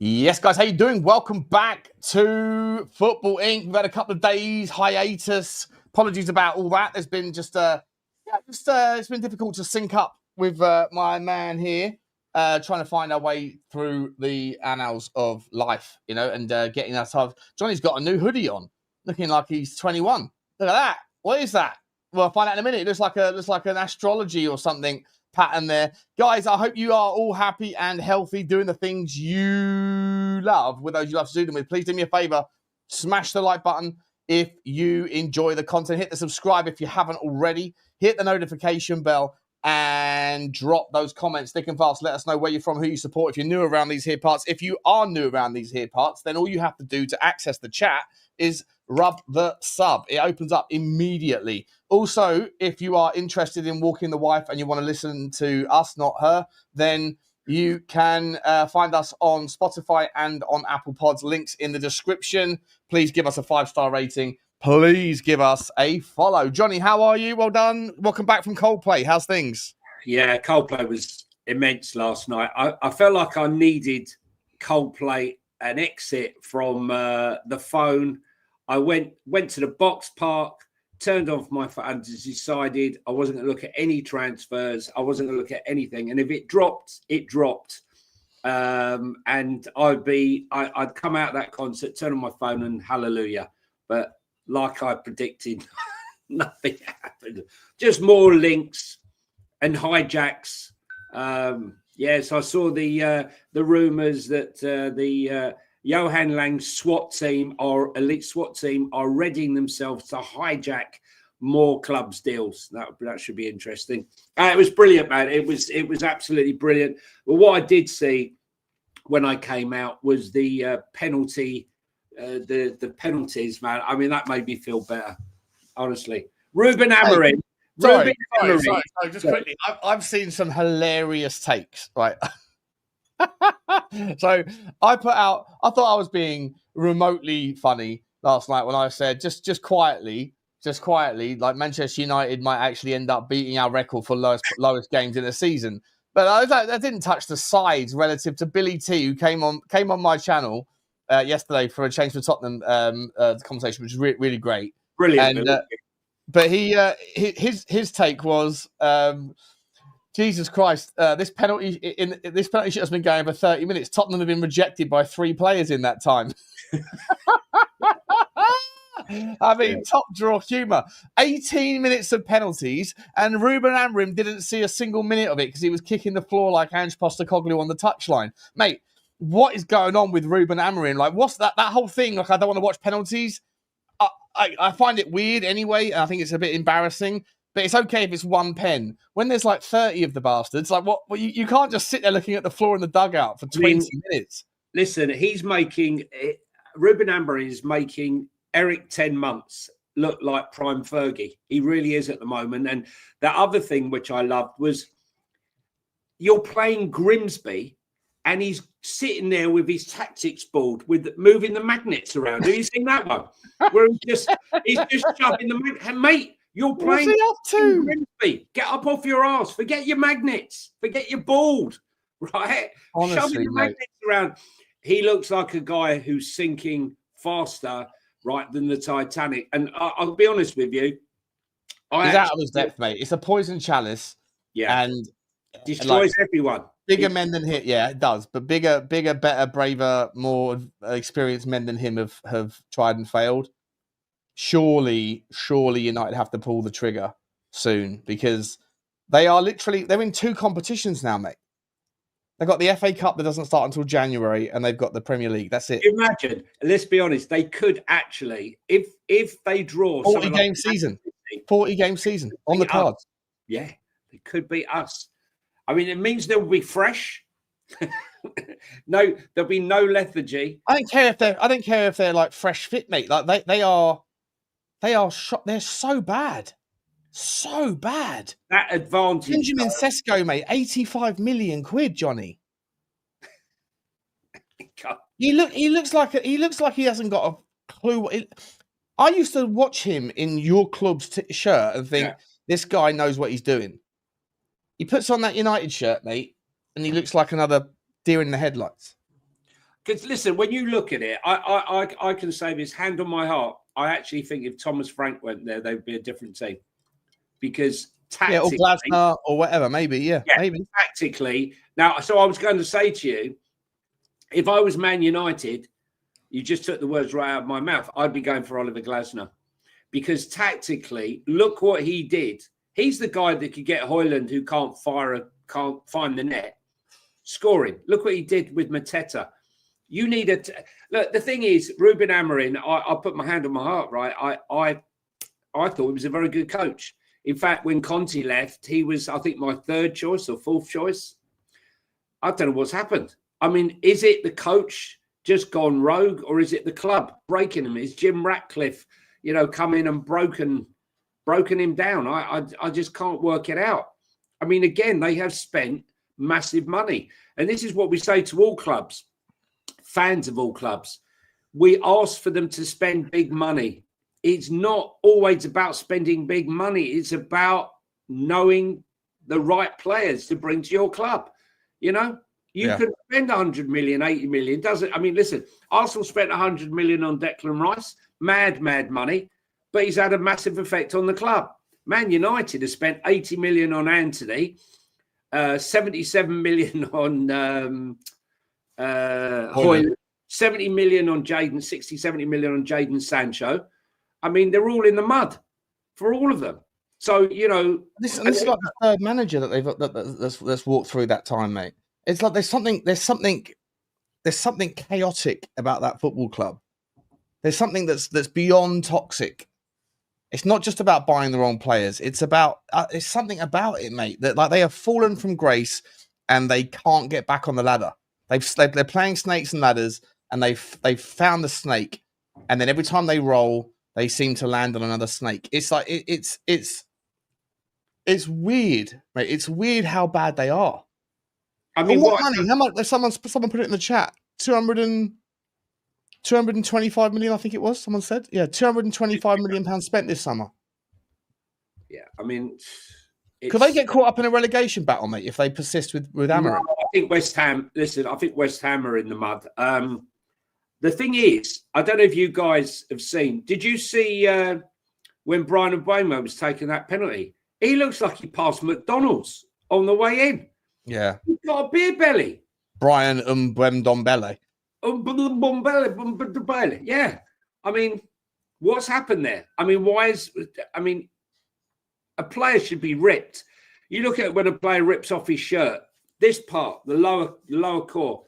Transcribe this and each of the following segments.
Yes, guys, how you doing? Welcome back to Football Inc. We've had a couple of days hiatus. Apologies about all that. There's been it's been difficult to sync up with my man here, trying to find our way through the annals of life, and getting us off. Johnny's got a new hoodie on, looking like he's 21. Look at that. What is that? Well, I'll find out in a minute. It looks like an astrology or something pattern there. Guys, I hope you are all happy and healthy, doing the things you love with those you love to do them with. Please do me a favor, smash the like button if you enjoy the content. Hit the subscribe if you haven't already. Hit the notification bell and drop those comments thick and fast. Let us know where you're from, who you support, if you're new around these here parts. If you are new around these here parts, then all you have to do to access the chat is rub the sub. It opens up immediately. Also, if you are interested in walking the wife and you want to listen to us, not her, then you can find us on Spotify and on Apple Pods. Links in the description. Please give us a 5-star rating. Please give us a follow. Johnny, how are you? Well done. Welcome back from Coldplay. How's things? Yeah, Coldplay was immense last night. I felt like I needed Coldplay, an exit from the phone. I went to the box park, turned off my phone and decided I wasn't going to look at any transfers. I wasn't going to look at anything. And if it dropped, it dropped. And I'd come out of that concert, turn on my phone and hallelujah. But like I predicted, nothing happened. Just more links and hijacks. Yes, I saw the rumours that the Johan Lang's SWAT team or elite SWAT team are readying themselves to hijack more clubs deals. That should be interesting. It was brilliant, man. It was absolutely brilliant. But what I did see when I came out was the penalty, the penalties, man. I mean, that made me feel better, honestly. Ruben Amorim. Sorry, just quickly. I've seen some hilarious takes, right? So I thought I was being remotely funny last night when I said just quietly, like Manchester United might actually end up beating our record for lowest games in a season. But I didn't touch the sides relative to Billy T, who came on my channel yesterday for a Change for Tottenham conversation, which was really great. Brilliant. And, but his take was. Jesus Christ! This penalty shoot has been going for 30 minutes. Tottenham have been rejected by 3 players in that time. I mean, top draw humour. 18 minutes of penalties, and Ruben Amorim didn't see a single minute of it because he was kicking the floor like Ange Postecoglou on the touchline. Mate, what is going on with Ruben Amorim? Like, what's that whole thing? Like, I don't want to watch penalties. I find it weird anyway, and I think it's a bit embarrassing. But it's okay if it's one pen. When there's like 30 of the bastards, like what? Well, you can't just sit there looking at the floor in the dugout for 20 minutes. Listen, Ruben Amorim is making Eric 10 months look like prime Fergie. He really is at the moment. And the other thing which I loved was you're playing Grimsby and he's sitting there with his tactics board with moving the magnets around. Have you seen that one? Where he's just shoving the magnet. Mate, you're playing up to? Grimsby. Get up off your arse. Forget your magnets. Forget your board. Right? Honestly, shoving the magnets around. He looks like a guy who's sinking faster, right, than the Titanic. And I'll be honest with you. He's out of his depth, mate. It's a poison chalice. Yeah. And destroys everyone. Bigger men than him. Yeah, it does. But bigger, better, braver, more experienced men than him have tried and failed. Surely United have to pull the trigger soon because they're in 2 competitions now, mate. They've got the FA Cup that doesn't start until January, and they've got the Premier League. That's it. Imagine, let's be honest, they could actually, if they draw 40-game season on the cards. Yeah, it could be us. I mean, it means they'll be fresh. No, there'll be no lethargy. I don't care if they're like fresh fit, mate. Like they are shot. They're so bad. So bad. That advantage. Benjamin Sesko, mate, 85 million quid, Johnny. He looks like he hasn't got a clue. I used to watch him in your club's shirt and think, this guy knows what he's doing. He puts on that United shirt, mate, and he looks like another deer in the headlights. Because listen, when you look at it, I can say this hand on my heart. I actually think if Thomas Frank went there, they would be a different team. Because tactically, or Glasner or whatever, maybe, maybe. Tactically. Now, so I was going to say to you, if I was Man United, you just took the words right out of my mouth, I'd be going for Oliver Glasner. Because tactically, look what he did. He's the guy that could get Højlund, who can't find the net, scoring. Look what he did with Mateta. You need look. The thing is, Ruben Amorim. I put my hand on my heart. Right, I thought he was a very good coach. In fact, when Conte left, he was, I think, my third choice or fourth choice. I don't know what's happened. I mean, is it the coach just gone rogue, or is it the club breaking him? Is Jim Ratcliffe, come in and broken him down? I just can't work it out. I mean, again, they have spent massive money, and this is what we say to all clubs. Fans of all clubs, we ask for them to spend big money. It's not always about spending big money. It's about knowing the right players to bring to your club. You can spend 100 million, 80 million. I mean, listen, Arsenal spent 100 million on Declan Rice, mad money, but he's had a massive effect on the club. Man United has spent 80 million on Anthony, 77 million on Højlund, 70 million on Jadon, 70 million on Jadon Sancho. I mean, they're all in the mud for all of them. So, this is like the third manager that's walked through that time, mate. It's like there's something chaotic about that football club. There's something that's beyond toxic. It's not just about buying the wrong players. It's something about it, mate. That like they have fallen from grace and they can't get back on the ladder. They're playing snakes and ladders, and they've found the snake, and then every time they roll, they seem to land on another snake. It's like it's weird, mate. It's weird how bad they are. I mean, what money? How much? Someone put it in the chat. 225 million, I think it was. Someone said, 225 million pounds spent this summer. Yeah, I mean, could they get caught up in a relegation battle, mate, if they persist with Amorim? No, I think West Ham. Listen, I think West Ham are in the mud. The thing is, I don't know if you guys have seen. Did you see when Brian Mbeumo was taking that penalty? He looks like he passed McDonald's on the way in. Yeah, he's got a beer belly. Brian Mbeumo. Yeah. I mean, what's happened there? I mean, a player should be ripped. You look at when a player rips off his shirt, this part, the lower core,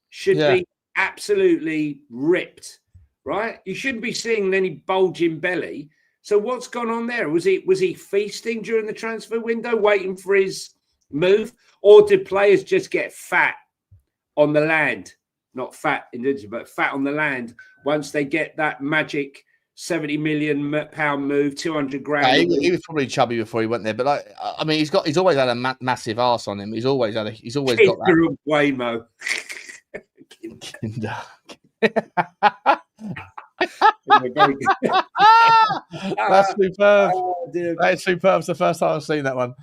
should be absolutely ripped, right? You shouldn't be seeing any bulging belly. So what's gone on there? Was he feasting during the transfer window, waiting for his move? Or did players just get fat on the land? Not fat in India, but fat on the land once they get that magic 70 million pound move, 200 grand. He was probably chubby before he went there, but I mean, he's always had a massive arse on him. He's always got that. Waymo. That's superb. That's superb. It's the first time I've seen that one.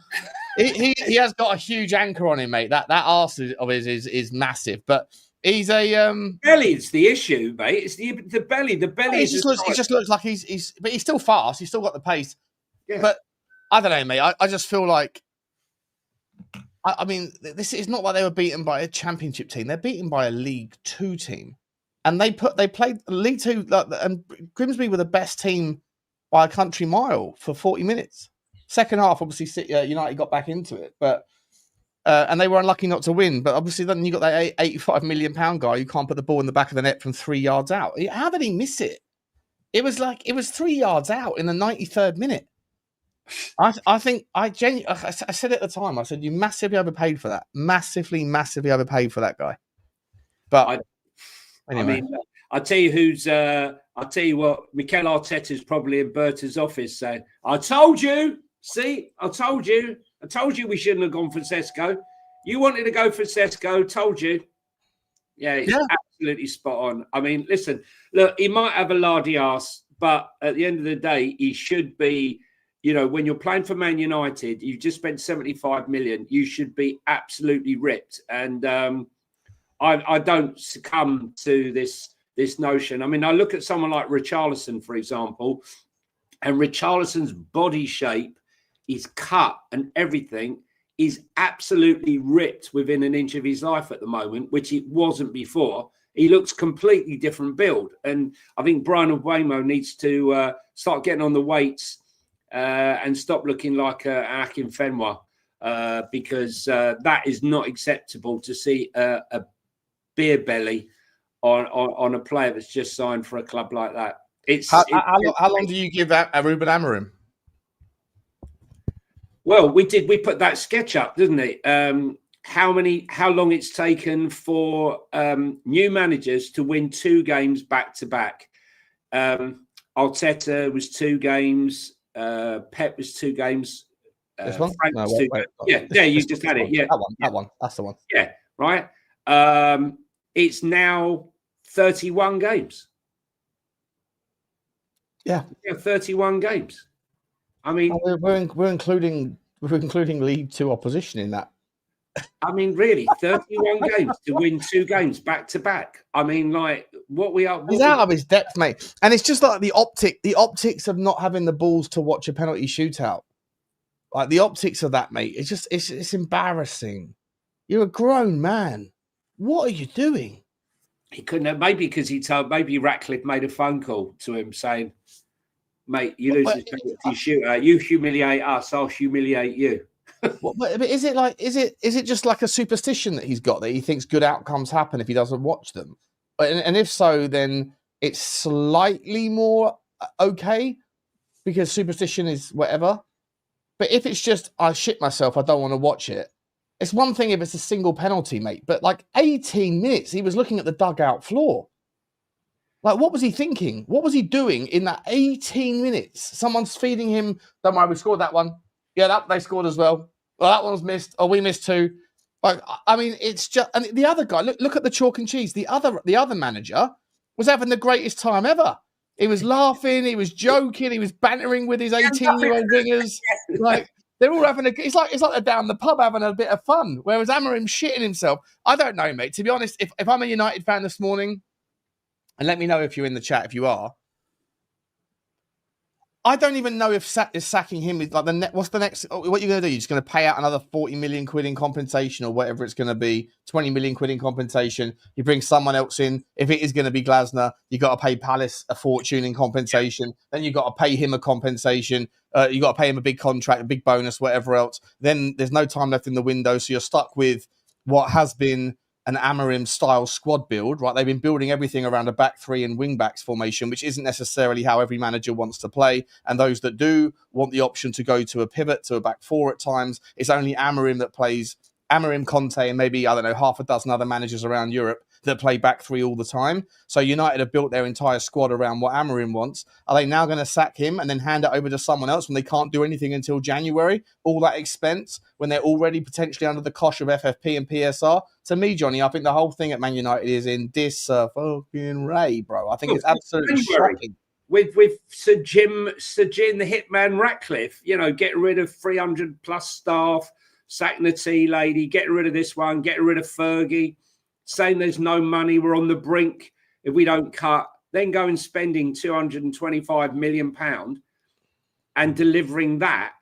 He has got a huge anchor on him, mate. That arse of his is massive, but he's a belly's the issue, mate. It's the belly. The belly. He just looks like he's but he's still fast. He's still got the pace. Yeah. But I don't know, mate. I just feel like I mean, this is not like they were beaten by a championship team. They're beaten by a League Two team, and they played League Two, and Grimsby were the best team by a country mile for 40 minutes. Second half, obviously, United got back into it, but and they were unlucky not to win. But obviously, then you got that £85 million guy who can't put the ball in the back of the net from 3 yards out. How did he miss it? It was 3 yards out in the 93rd minute. I said it at the time. I said you massively overpaid for that. Massively overpaid for that guy. But anyway. I mean, I'll tell you what. Mikel Arteta's probably in Berta's office saying, "I told you. See, I told you. I told you we shouldn't have gone for Sesko. You wanted to go for Sesko. Told you." Yeah, it's absolutely spot on. I mean, listen, look, he might have a lardy ass, but at the end of the day, he should be. When you're playing for Man United, you've just spent 75 million. You should be absolutely ripped. And I don't succumb to this notion. I mean, I look at someone like Richarlison, for example, and Richarlison's body shape, his cut and everything is absolutely ripped within an inch of his life at the moment, which it wasn't before. He looks completely different build. And I think Brian Obama needs to start getting on the weights and stop looking like Akin Fenwa, because that is not acceptable to see a beer belly on a player that's just signed for a club like that. How long do you give Ruben Amorim? Well, we put that sketch up, didn't it? How long it's taken for new managers to win 2 games back to back. Arteta was 2 games. Pep was 2 games. This one? Frank was 2 games. Yeah, you just had it. Yeah, that one. That's the one. Yeah, right. It's now 31 games. Yeah, 31 games. I mean, we're including League 2 opposition in that. I mean, really, 31 games to win 2 games back to back. I mean, like he's out of his depth, mate. And it's just like the optics of not having the balls to watch a penalty shootout. Like the optics of that, mate. It's embarrassing. You're a grown man. What are you doing? He couldn't have, maybe because maybe Ratcliffe made a phone call to him saying, mate, you lose this penalty shootout. You humiliate us, I'll humiliate you. But is it just like a superstition that he's got that he thinks good outcomes happen if he doesn't watch them? And if so, then it's slightly more okay because superstition is whatever. But if it's just I shit myself, I don't want to watch it. It's one thing if it's a single penalty, mate. But like 18 minutes, he was looking at the dugout floor. Like, what was he thinking? What was he doing in that 18 minutes? Someone's feeding him. Don't worry, we scored that one. Yeah, they scored as well. Well, that one was missed. Oh, we missed 2. Like, I mean, it's just. And the other guy, look at the chalk and cheese. The other manager was having the greatest time ever. He was laughing. He was joking. He was bantering with his 18-year-old wingers. Like, they're all having it's like they're down the pub having a bit of fun. Whereas Amorim shitting himself. I don't know, mate. To be honest, if I'm a United fan this morning, and let me know if you're in the chat if you are. I don't even know if sacking him is like what's the next? What are you going to do? You're just going to pay out another 40 million quid in compensation or whatever it's going to be, 20 million quid in compensation. You bring someone else in. If it is going to be Glasner, you got to pay Palace a fortune in compensation. Then you got to pay him a compensation. You got to pay him a big contract, a big bonus, whatever else. Then there's no time left in the window, so you're stuck with what has been an Amorim-style squad build, right? They've been building everything around a back 3 and wing-backs formation, which isn't necessarily how every manager wants to play. And those that do want the option to go to a pivot, to a back 4 at times. It's only Amorim that plays Amorim, Conte, and maybe, I don't know, half a dozen other managers around Europe that play back 3 all the time. So United have built their entire squad around what Amorim wants. Are they now going to sack him and then hand it over to someone else when they can't do anything until January? All that expense when they're already potentially under the cosh of FFP and PSR? To me, Johnny, I think the whole thing at Man United is in disarray, bro. I think it's absolutely shocking. With Sir Jim the Hitman Ratcliffe, getting rid of 300 plus staff, sacking the tea lady, getting rid of this one, getting rid of Fergie, saying there's no money, we're on the brink if we don't cut, then go and spending £225 million and delivering that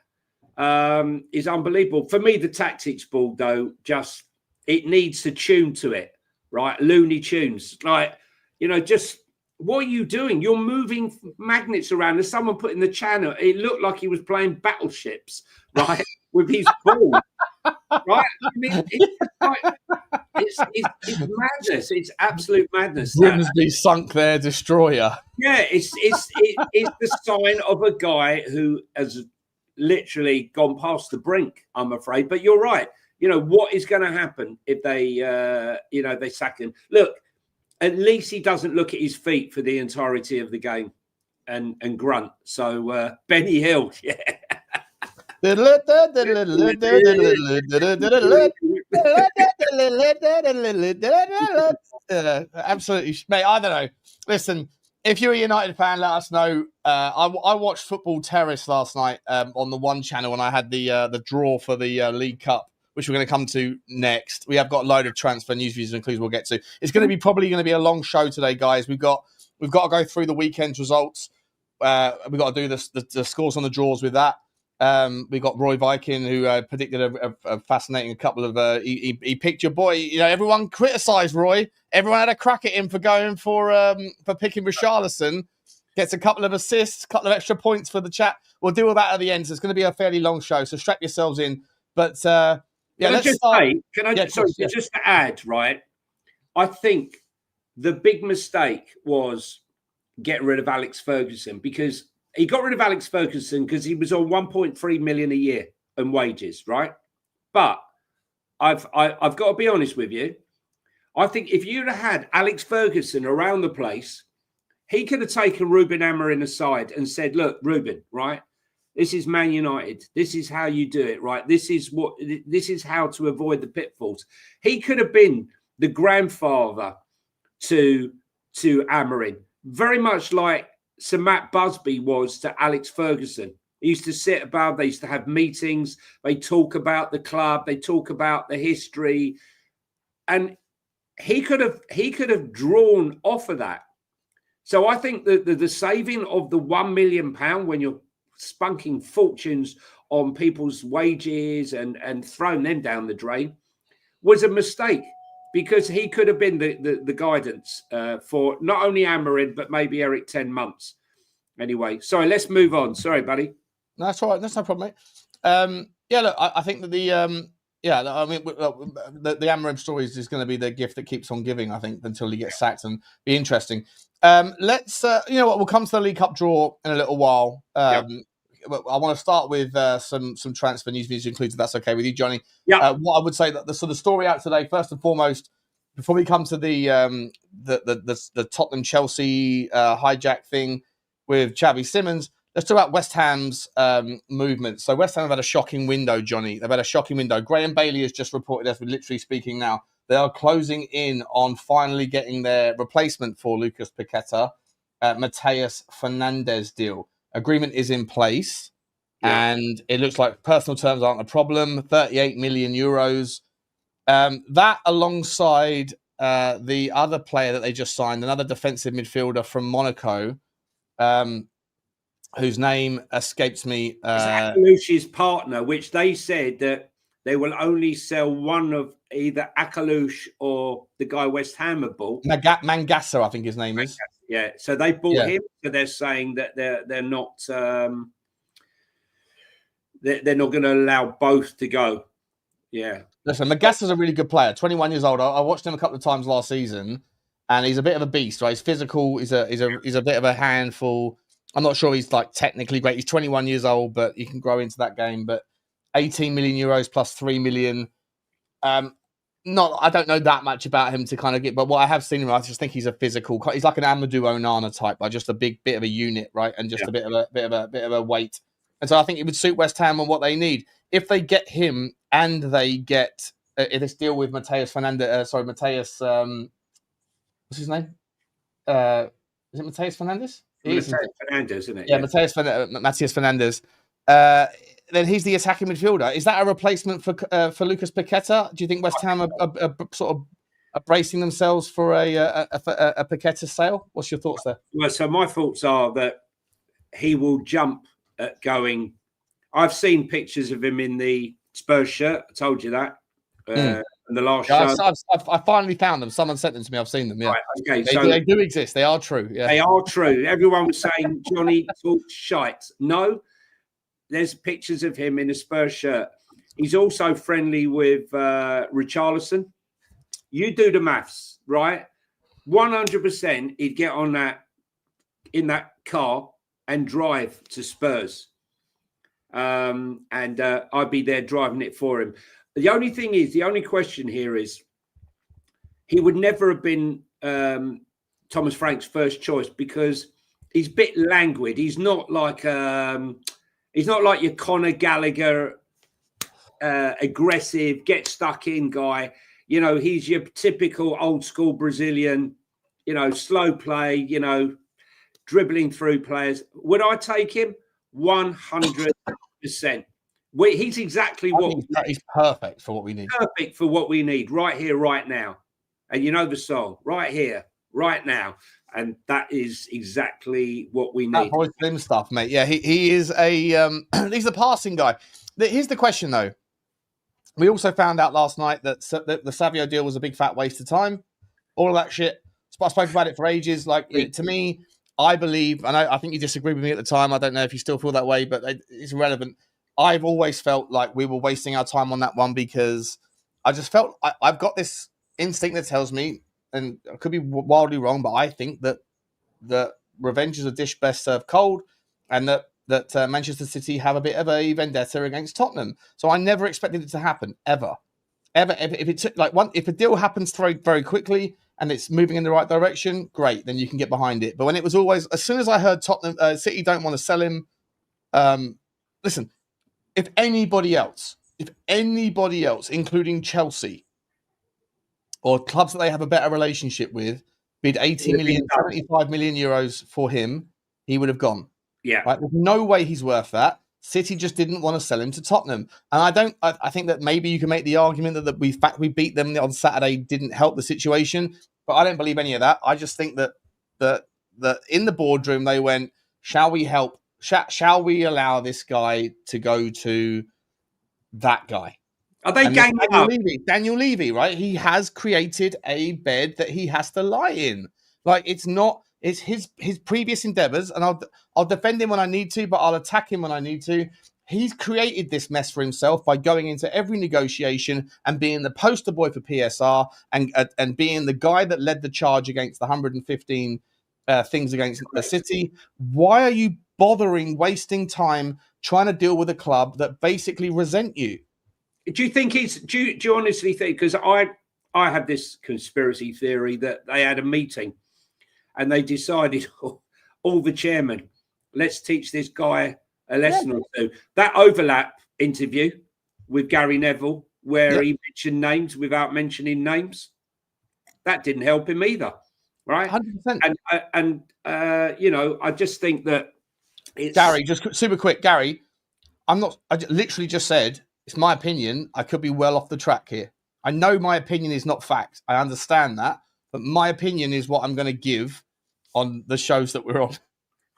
is unbelievable. For me, the tactics ball, though, just it needs to tune to it, right? Looney Tunes. Like, just what are you doing? You're moving magnets around. There's someone put in the channel, it looked like he was playing battleships, right? With his ball. Right? I mean, it's madness. It's absolute madness. Grimsby sunk their destroyer. Yeah, it's the sign of a guy who has literally gone past the brink, I'm afraid. But you're right. What is going to happen if they sack him? Look, at least he doesn't look at his feet for the entirety of the game and grunt. So Benny Hill, yeah. Absolutely, mate. I don't know. Listen, if you're a United fan, let us know. I watched Football Terrace last night on the One channel, and I had the draw for the League Cup which we're going to come to next. We have got a load of transfer news, views, and clues we'll get to. It's going to be probably going to be a long show today, guys. We've got to go through the weekend's results. We've got to do the scores on the draws with that. We got Roy Viking, who predicted a fascinating couple of. He picked your boy. You know, everyone criticised Roy. Everyone had a crack at him for going for picking Richarlison. Gets a couple of assists, a couple of extra points for the chat. We'll deal with that at the end. So it's going to be a fairly long show. So strap yourselves in. But let's start. Just to add, right? I think the big mistake was getting rid of Alex Ferguson, because he got rid of Alex Ferguson because he was on 1.3 million a year in wages, right? But I've got to be honest with you. I think if you'd have had Alex Ferguson around the place, he could have taken Ruben Amorim aside and said, "Look, Ruben, right? This is Man United. This is how you do it, right? This is how to avoid the pitfalls." He could have been the grandfather to Amorim, very much like Sir Matt Busby was to Alex Ferguson. He used to sit about, they used to have meetings, they talk about the club, they talk about the history. And he could have drawn off of that. So I think that the saving of the £1 million when you're spunking fortunes on people's wages and throwing them down the drain was a mistake, because he could have been the guidance for not only Amorim, but maybe Eric 10 months. Anyway, sorry, let's move on. Sorry, buddy. No, that's all right. That's no problem, mate. Look, I think that the Amorim story is going to be the gift that keeps on giving, I think, until he gets sacked, and be interesting. Let's, you know what, we'll come to the League Cup draw in a little while. I want to start with some transfer news included, if that's okay with you, Johnny. Yeah. What I would say that the story out today, first and foremost, before we come to the Tottenham Chelsea hijack thing with Xavi Simons, let's talk about West Ham's movement. So West Ham have had a shocking window, Johnny. They've had a shocking window. Graham Bailey has just reported, as we're literally speaking now, they are closing in on finally getting their replacement for Lucas Paqueta, Mateus Fernandez deal. Agreement is in place, and it looks like personal terms aren't a problem. 38 million euros. That alongside the other player that they just signed, another defensive midfielder from Monaco, whose name escapes me. Akalouch's partner, which they said that they will only sell one of either Akalouche or the guy West Ham have bought. Mangasa, I think his name is. Yeah, so they bought him. So they're saying that they're not they're not going to allow both to go. Yeah. Listen, Magasa's a really good player. 21 years old. I watched him a couple of times last season, and he's a bit of a beast, right? He's physical. He's a bit of a handful. I'm not sure he's like technically great. He's 21 years old, but he can grow into that game. But 18 million euros plus 3 million. I don't know that much about him to kind of get, but what I have seen him, I just think he's a physical. He's like an Amadou Onana type, like just a big bit of a unit, right, and just a bit of a weight. And so I think it would suit West Ham on what they need if they get him, and they get this deal with Mateus Fernandez. Mateus. What's his name? Is it Mateus Fernandez? Mateus Fernandez, isn't it? Yeah, Mateus Fernandez. Then he's the attacking midfielder. Is that a replacement for Lucas Paqueta? Do you think West Ham are sort of bracing themselves for a Paqueta sale? What's your thoughts there? Well, so my thoughts are that he will jump at going. I've seen pictures of him in the Spurs shirt. I told you that. In the last show. I finally found them. Someone sent them to me. I've seen them. Yeah. Right, okay. They do exist. They are true. Yeah. They are true. Everyone was saying Johnny talks shite. No, there's pictures of him in a Spurs shirt. He's also friendly with Richarlison. You do the maths, right? 100% he'd get on in that car and drive to Spurs. And I'd be there driving it for him. The only question here is he would never have been Thomas Frank's first choice, because he's a bit languid. He's not like your Conor Gallagher, aggressive, get stuck in guy. You know, he's your typical old school Brazilian, slow play, dribbling through players. Would I take him? 100%. He's exactly what he's perfect for what we need. Perfect for what we need right here, right now. And you know the song, right here, right now. And that is exactly what we need. That boy Slim stuff, mate. Yeah, he is a he's a passing guy. Here's the question though. We also found out last night that the Savio deal was a big fat waste of time. All of that shit. I spoke about it for ages. Like to me, I believe, and I think you disagreed with me at the time. I don't know if you still feel that way, but it's irrelevant. I've always felt like we were wasting our time on that one because I just felt I've got this instinct that tells me, and I could be wildly wrong, but I think that revenge is a dish best served cold, and that Manchester City have a bit of a vendetta against Tottenham. So I never expected it to happen ever. If it took if a deal happens very, very quickly and it's moving in the right direction, great, then you can get behind it. But when it was always, as soon as I heard Tottenham City don't want to sell him, listen, if anybody else, including Chelsea or clubs that they have a better relationship with, bid 80 million, 75 million euros for him, he would have gone. Yeah. Right? There's no way he's worth that. City just didn't want to sell him to Tottenham. And I think that maybe you can make the argument that the fact we beat them on Saturday didn't help the situation, but I don't believe any of that. I just think that in the boardroom they went, shall we help? Shall we allow this guy to go to that guy? Are they ganging up? Daniel Levy, right? He has created a bed that he has to lie in. Like it's his previous endeavors, and I'll defend him when I need to, but I'll attack him when I need to. He's created this mess for himself by going into every negotiation and being the poster boy for PSR and being the guy that led the charge against the 115 things against the City. Why are you bothering wasting time trying to deal with a club that basically resent you? Do you think do you honestly think, because I have this conspiracy theory that they had a meeting and they decided, all the chairman, let's teach this guy a lesson or two. That overlap interview with Gary Neville, where he mentioned names without mentioning names, that didn't help him either, right? 100%. And you know, I just think that it's... Gary, just super quick, Gary, I literally just said, it's my opinion. I could be well off the track here. I know my opinion is not fact. I understand that. But my opinion is what I'm going to give on the shows that we're on.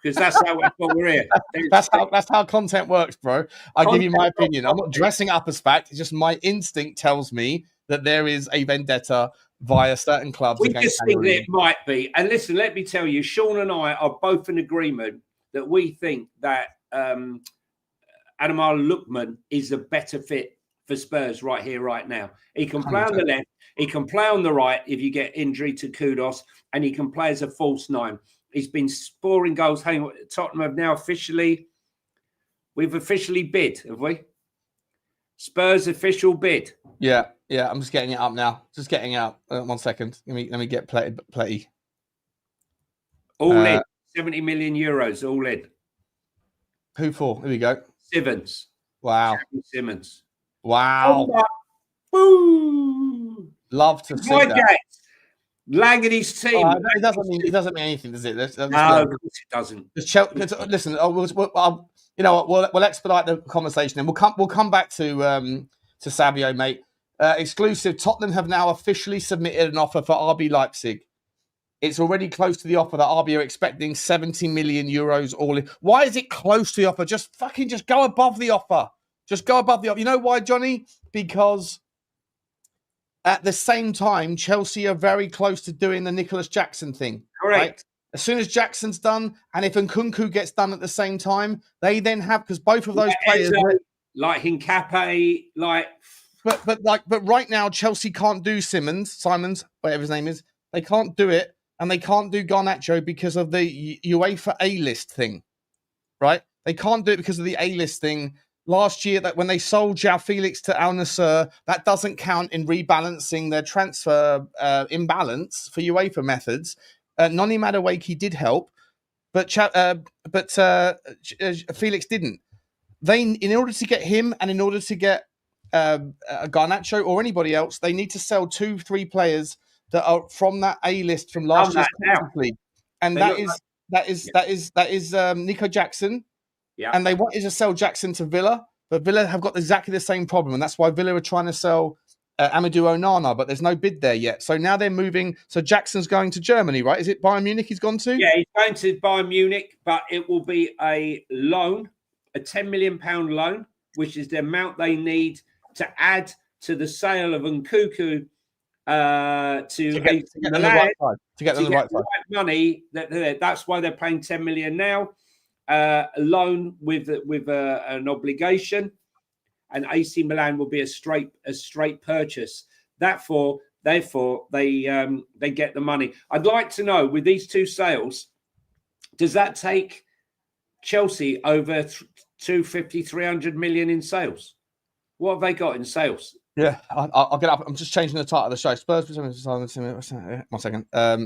Because that's what we're here. That's how content works, bro. I give you my opinion. I'm not dressing up as fact. It's just my instinct tells me that there is a vendetta via certain clubs. We just think that it might be. And listen, let me tell you, Sean and I are both in agreement that we think that Ademola Lookman is a better fit for Spurs right here, right now. He can play 100%. On the left. He can play on the right if you get injury to Kudos, and he can play as a false nine. He's been scoring goals. Hang on, Tottenham have now we've officially bid, have we? Spurs official bid. Yeah. I'm just getting it up now. Just getting it up. 1 second. Let me get Platty. All in. 70 million euros. All in. Who for? Here we go. Simmons. Wow. Simmons. Wow. Woo. Love to see that. Lang and his team. It doesn't mean anything, does it? No, of course it doesn't. Listen, we'll expedite the conversation, and we'll come back to Savio, mate. Exclusive. Tottenham have now officially submitted an offer for RB Leipzig. It's already close to the offer that RB are expecting 70 million euros all in. Why is it close to the offer? Just go above the offer. Just go above the offer. You know why, Johnny? Because at the same time, Chelsea are very close to doing the Nicholas Jackson thing. Correct. Right? As soon as Jackson's done, and if Nkunku gets done at the same time, they then have, because both of those players, like Hincapié, but right now Chelsea can't do Simons, whatever his name is. They can't do it, and they can't do Garnacho because of the UEFA A-list thing, right? They can't do it because of the A-list thing. Last year, that when they sold João Felix to Al Nassr, that doesn't count in rebalancing their transfer imbalance for UEFA methods. Noni Madueke did help, but Felix didn't. In order to get him and in order to get Garnacho or anybody else, they need to sell 2-3 players that are from that A list from last year's league, and that is Nico Jackson. Yeah. And they wanted to sell Jackson to Villa, but Villa have got exactly the same problem, and that's why Villa are trying to sell Amadou Onana, but there's no bid there yet. So now they're moving. So Jackson's going to Germany, right? Is it Bayern Munich he's gone to? Yeah, he's going to Bayern Munich, but it will be a loan, a £10 million loan, which is the amount they need to add to the sale of Nkunku to get the right money. That's why they're paying 10 million now. A loan with an obligation, and AC Milan will be a straight purchase. Therefore, they get the money. I'd like to know, with these two sales, does that take Chelsea over 250, 300 million in sales? What have they got in sales? Yeah, I'll get up. I'm just changing the title of the show. Spurs. 1 second. I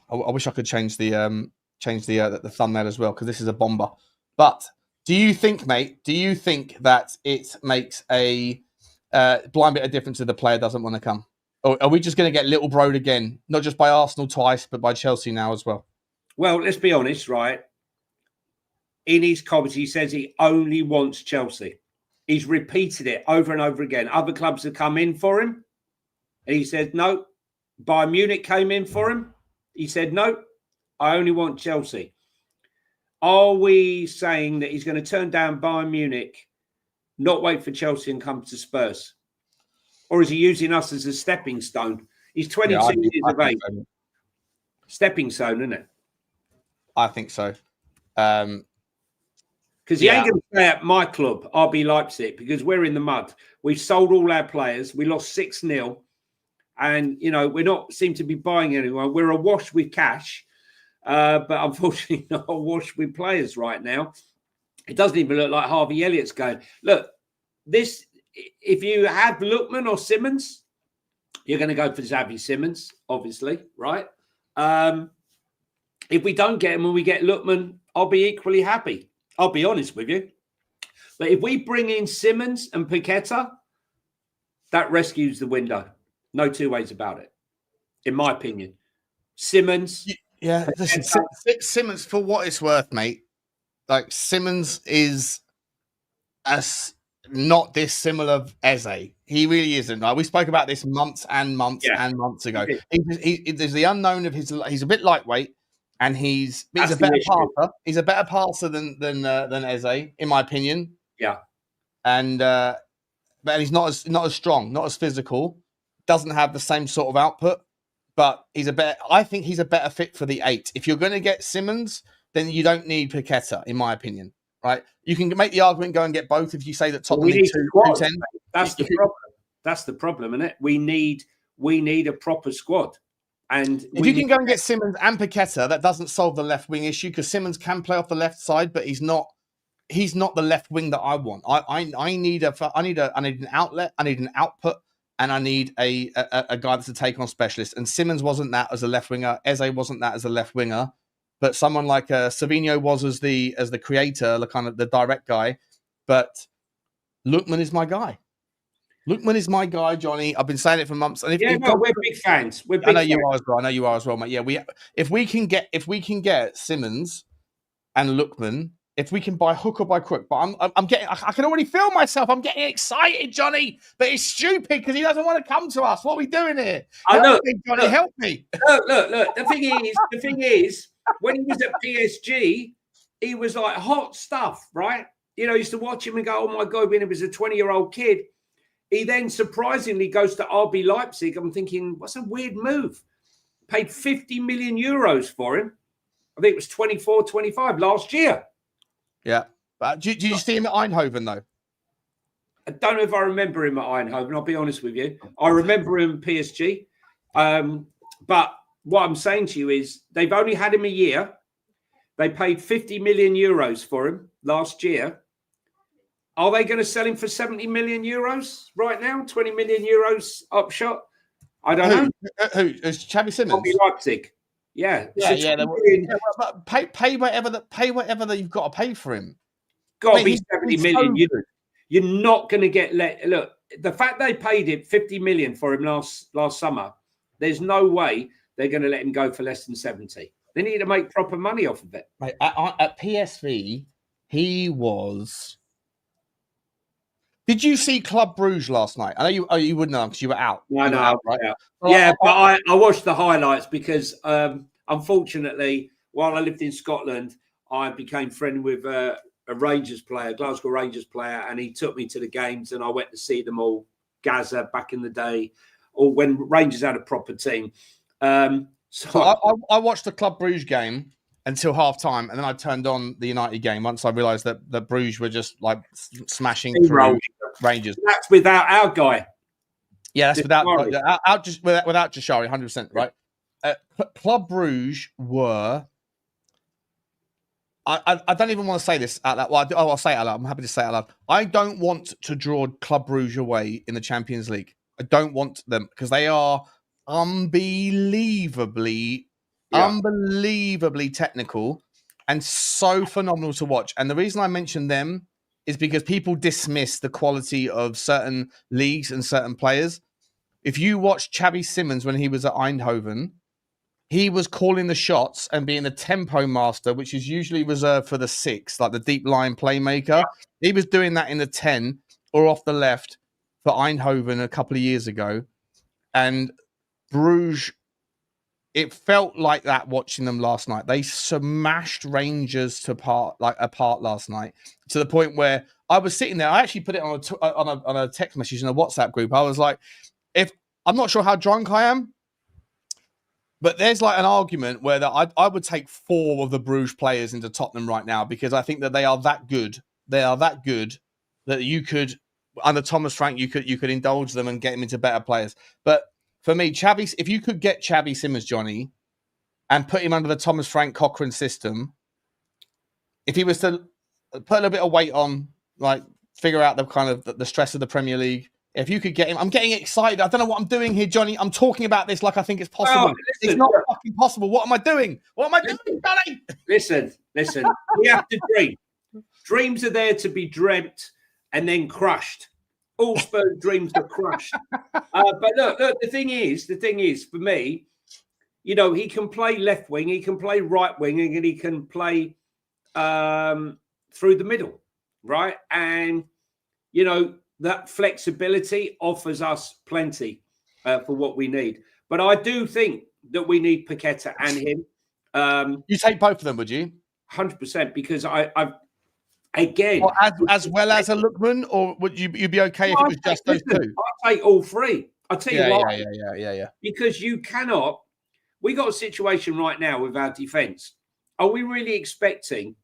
wish I could change the thumbnail as well, because this is a bomber. But do you think, mate? Do you think that it makes a blind bit of difference if the player doesn't want to come? Or are we just going to get little broed again? Not just by Arsenal twice, but by Chelsea now as well. Well, let's be honest, right? In his comments, he says he only wants Chelsea. He's repeated it over and over again. Other clubs have come in for him, and he said no. Bayern Munich came in for him. He said no. I only want Chelsea. Are we saying that he's going to turn down Bayern Munich, not wait for Chelsea and come to Spurs? Or is he using us as a stepping stone? He's 22 years of age. So. Stepping stone, isn't it? I think so. Because he ain't going to stay at my club, RB Leipzig, because we're in the mud. We've sold all our players. We lost 6-0. And, we're not seem to be buying anyone. We're awash with cash. But unfortunately not awash with players right now. It doesn't even look like Harvey Elliott's going. Look, if you have Lookman or Simmons, you're going to go for Xavi Simmons, obviously, right? If we don't get him and we get Lookman, I'll be equally happy. I'll be honest with you. But if we bring in Simmons and Paqueta, that rescues the window. No two ways about it, in my opinion. Simmons... Yeah, listen, Simmons, for what it's worth, mate, like Simmons is not dissimilar of Eze. He really isn't. Like, we spoke about this months and months and months ago. There's the unknown of he's a bit lightweight, and he's a better passer. He's a better passer than Eze, in my opinion. Yeah. And but he's not as strong, not as physical, doesn't have the same sort of output. But I think he's a better fit for the 8. If you're going to get Simmons, then you don't need Paqueta, in my opinion. Right? You can make the argument, go and get both if you say that Tottenham need 210. That's the problem. That's the problem, isn't it? We need a proper squad. And if you can go and get Simmons and Paqueta, that doesn't solve the left wing issue, because Simmons can play off the left side, but he's not the left wing that I want. I need an outlet, I need an output. And I need a guy that's a take-on specialist. And Simmons wasn't that as a left winger. Eze wasn't that as a left winger. But someone like Savinho was as the creator, the kind of the direct guy. But Lookman is my guy. Lookman is my guy, Johnny. I've been saying it for months. And we're big fans. I know you are as well. I know you are as well, mate. Yeah, if we can get Simmons and Lookman. If we can buy hook or by crook, but I can already feel myself. I'm getting excited, Johnny, but it's stupid because he doesn't want to come to us. What are we doing here? Help me, Johnny. Help me. Look. The thing is, when he was at PSG, he was like hot stuff, right? I used to watch him and go, "Oh my God!" When he was a 20-year-old kid, he then surprisingly goes to RB Leipzig. I'm thinking, what's a weird move? Paid 50 million euros for him. I think it was 24, 25 last year. Yeah. But did you see him at Eindhoven, though? I don't know if I remember him at Eindhoven. I'll be honest with you. I remember him at PSG. But what I'm saying to you is they've only had him a year. They paid 50 million euros for him last year. Are they going to sell him for 70 million euros right now? 20 million euros upshot? I don't know. Who? Is Xavi Simmons? RB Leipzig. Yeah. Pay whatever that you've got to pay for him. Got to be 70 million. You're not going to get look. The fact they paid him 50 million for him last summer, there's no way they're going to let him go for less than 70. They need to make proper money off of it. Mate, at PSV, he was Did you see Club Brugge last night? I know you wouldn't know because you were out. No, you were out, right? Yeah, Well, but I watched the highlights because unfortunately, while I lived in Scotland, I became friend with a Rangers player, Glasgow Rangers player, and he took me to the games, and I went to see them all. Gaza back in the day, or when Rangers had a proper team. So I watched the Club Brugge game until half time, and then I turned on the United game once I realised that Bruges were just like smashing through Rangers. That's without our guy. Yeah, that's without Jashari, 100%, right? Club Brugge were. I don't even want to say this out loud. Well, I'll say it out loud. I'm happy to say it out loud. I don't want to draw Club Brugge away in the Champions League. I don't want them because they are unbelievably technical and so phenomenal to watch. And the reason I mention them is because people dismiss the quality of certain leagues and certain players. If you watch Xavi Simons when he was at Eindhoven, he was calling the shots and being the tempo master, which is usually reserved for the 6, like the deep line playmaker. Yeah. He was doing that in the 10 or off the left for Eindhoven a couple of years ago. And Bruges, it felt like that watching them last night. They smashed Rangers apart last night to the point where I was sitting there. I actually put it on a text message in a WhatsApp group. I was like, if I'm not sure how drunk I am, but there's like an argument where that I would take 4 of the Bruges players into Tottenham right now because I think that they are that good. They are that good that you could, under Thomas Frank, you could indulge them and get them into better players. But for me, Xavi, if you could get Xavi Simons, Johnny, and put him under the Thomas Frank Cochrane system, if he was to put a little bit of weight on, like figure out the kind of the stress of the Premier League. If you could get him, I'm getting excited. I don't know what I'm doing here, Johnny. I'm talking about this like I think it's possible. Listen, it's not fucking possible. What am I doing? What am I doing, Johnny? Listen. We have to dream. Dreams are there to be dreamt and then crushed. All Spurs dreams are crushed. But look, the thing is, for me, you know, he can play left wing, he can play right wing, and he can play through the middle, right? And, you know, that flexibility offers us plenty for what we need. But I do think that we need Paqueta and him. You take both of them, would you? 100%, because I've again... Well, as well as a Lookman, or would you be okay if it was just those two? I'll take all 3. I'll tell you why. Yeah. Because you cannot... We got a situation right now with our defence. Are we really expecting...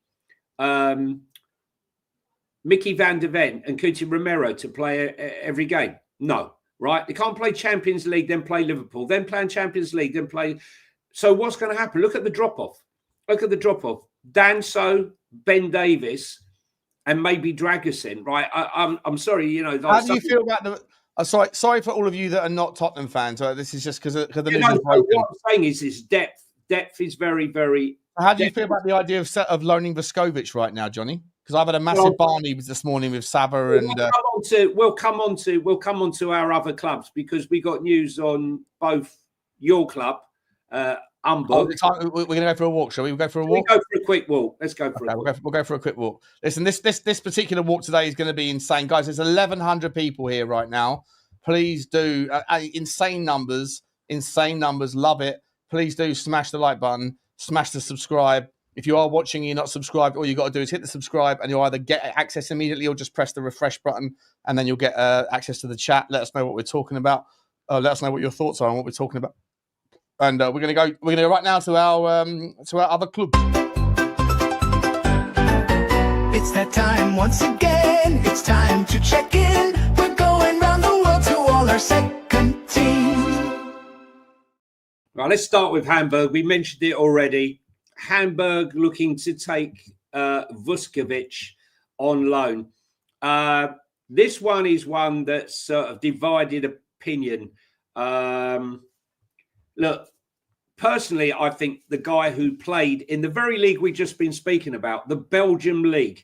Mickey van der Ven and Coutinho Romero to play every game? No, right? They can't play Champions League, then play Liverpool, then play in Champions League, then play. So what's going to happen? Look at the drop-off. Danso, Ben Davis, and maybe Dragusin, right? I'm sorry, you know. How do you feel about the... sorry for all of you that are not Tottenham fans. This is just because the news is broken. What I'm saying is depth. Depth is very, very... How do you feel about the idea of loaning Vescovic right now, Johnny? Because I've had a massive Barney this morning with Sava and. We'll come on to our other clubs because we got news on both your club, We're going to go for a walk, shall we? We'll go for a walk. We'll go for a quick walk. Let's go for a walk. We'll go for a quick walk. Listen, this particular walk today is going to be insane, guys. There's 1,100 people here right now. Please do insane numbers. Love it. Please do smash the like button, smash the subscribe. If you are watching and you're not subscribed, all you got to do is hit the subscribe and you'll either get access immediately or just press the refresh button and then you'll get access to the chat. Let us know what we're talking about. Let us know what your thoughts are on what we're talking about. And we're going to go right now to our other club. It's that time once again. It's time to check in. We're going round the world to all our second teams. Right, let's start with Hamburg. We mentioned it already. Hamburg looking to take Vuskovic on loan. This one is one that's sort of divided opinion. Look, personally, I think the guy who played in the very league we've just been speaking about, the Belgium league,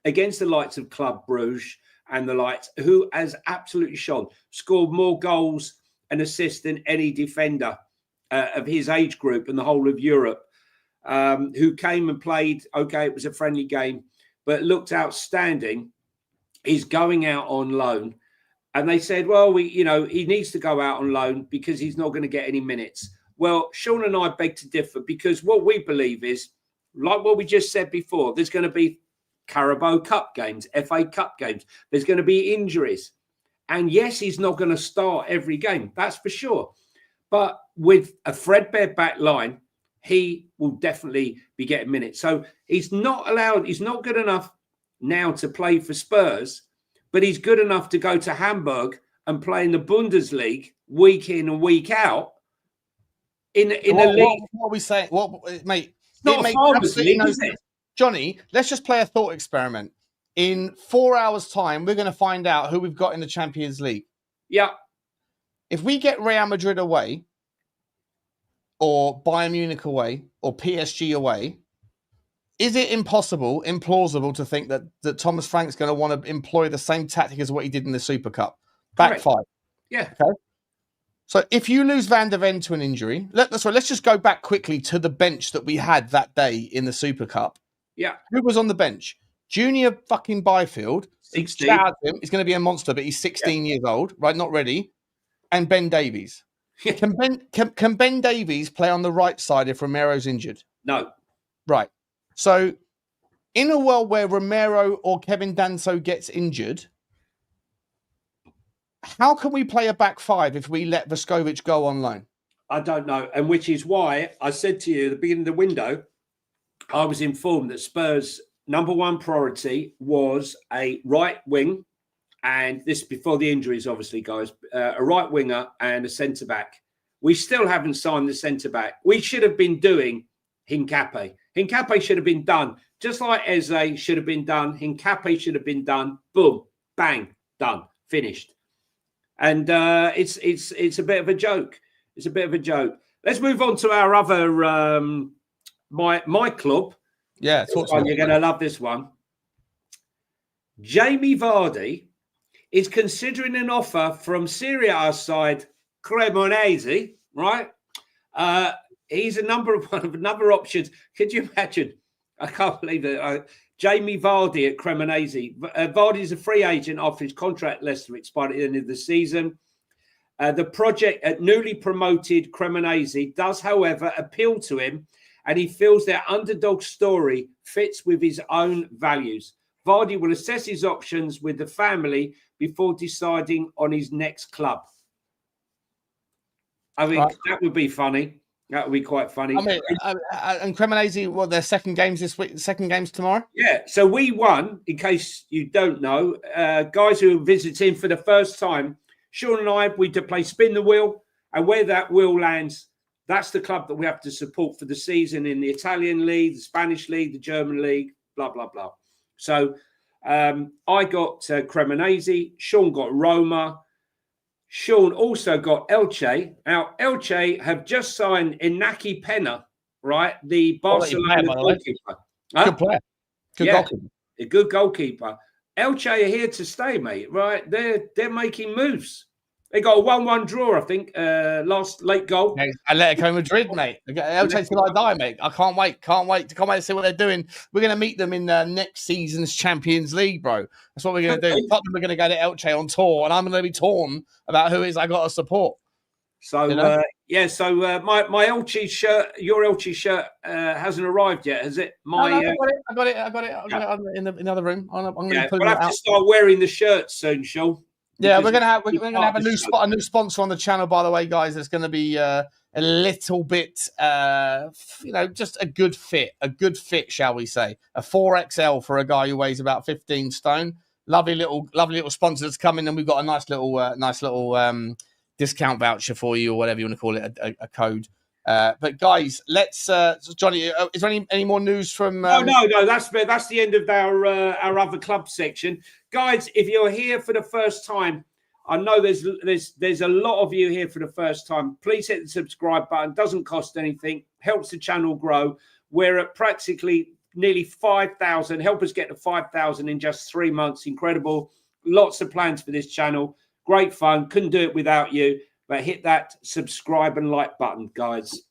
against the likes of Club Brugge and the likes, who has absolutely shone, scored more goals and assists than any defender of his age group in the whole of Europe. Who came and played, okay, it was a friendly game, but looked outstanding is going out on loan. And they said, well, he needs to go out on loan because he's not going to get any minutes. Well, Sean and I beg to differ because what we believe is, like what we just said before, there's going to be Carabao Cup games, FA Cup games. There's going to be injuries. And yes, he's not going to start every game. That's for sure. But with a threadbare back line, he will definitely be getting minutes. So he's not good enough now to play for Spurs, but he's good enough to go to Hamburg and play in the Bundesliga week in and week out. In the league. What are we saying? Mate? It's not a farmers league, is it? Johnny, let's just play a thought experiment. In 4 hours' time, we're going to find out who we've got in the Champions League. Yeah. If we get Real Madrid away, or Bayern Munich away, or PSG away, is it implausible to think that Thomas Frank's going to want to employ the same tactic as what he did in the Super Cup? Back five. Yeah. Okay. So if you lose Van der Ven to an injury, let's just go back quickly to the bench that we had that day in the Super Cup. Yeah. Who was on the bench? Junior fucking Byfield. 16. Shout out to him. He's going to be a monster, but he's 16 years old, right? Not ready. And Ben Davies. Can Ben Davies play on the right side if Romero's injured? No. Right. So in a world where Romero or Kevin Danso gets injured, how can we play a back five if we let Vescovic go on loan? I don't know. And which is why I said to you at the beginning of the window, I was informed that Spurs' number one priority was a right wing. And this before the injuries, obviously, guys, a right winger and a centre back. We still haven't signed the centre back. We should have been doing Hincapié. Hincapié should have been done. Just like Eze should have been done. Hincapié should have been done. Boom, bang, done, finished. And it's a bit of a joke. It's a bit of a joke. Let's move on to our other my club. Yeah, you're going to love this one. Jamie Vardy is considering an offer from Serie A side Cremonese, right? He's a number of options. Could you imagine? I can't believe it. Jamie Vardy at Cremonese. Vardy is a free agent after his contract Leicester expired at the end of the season. The project at newly promoted Cremonese does, however, appeal to him, and he feels their underdog story fits with his own values. Vardy will assess his options with the family before deciding on his next club. I mean, that would be funny. That would be quite funny. I mean, and Cremonese, their second games this week, second games tomorrow? Yeah, so we won, in case you don't know, guys who are visiting for the first time, Sean and I, we to play spin the wheel, and where that wheel lands, that's the club that we have to support for the season in the Italian league, the Spanish league, the German league, blah, blah, blah. So I got Cremonese, Sean got Roma, Sean also got Elche. Now, Elche have just signed Inaki Pena, right? The Barcelona goalkeeper. Good player. Good goalkeeper. A good goalkeeper. Elche are here to stay, mate, right? They're making moves. They got a 1-1 draw, I think, last late goal. Atletico Madrid, mate. Elche till I die, mate. I can't wait to see what they're doing. We're going to meet them in next season's Champions League, bro. That's what we're going to do. Tottenham are going to go to Elche on tour, and I'm going to be torn about who it is I got to support. So, you know? My Elche shirt, your Elche shirt hasn't arrived yet, has it? I got it in the other room. I'm going to put we'll it have out. to start wearing the shirts soon, Sean. Yeah, we're gonna have a new sponsor on the channel, by the way, guys. It's going to be a little bit, just a good fit, shall we say? A 4XL for a guy who weighs about 15 stone. Lovely little sponsor that's coming, and we've got a nice little discount voucher for you, or whatever you want to call it, a code. But guys, let's Johnny. Is there any more news from? No. That's the end of our other club section, guys. If you're here for the first time, I know there's a lot of you here for the first time. Please hit the subscribe button. Doesn't cost anything. Helps the channel grow. We're at practically nearly 5,000. Help us get to 5,000 in just 3 months. Incredible. Lots of plans for this channel. Great fun. Couldn't do it without you. But hit that subscribe and like button, guys.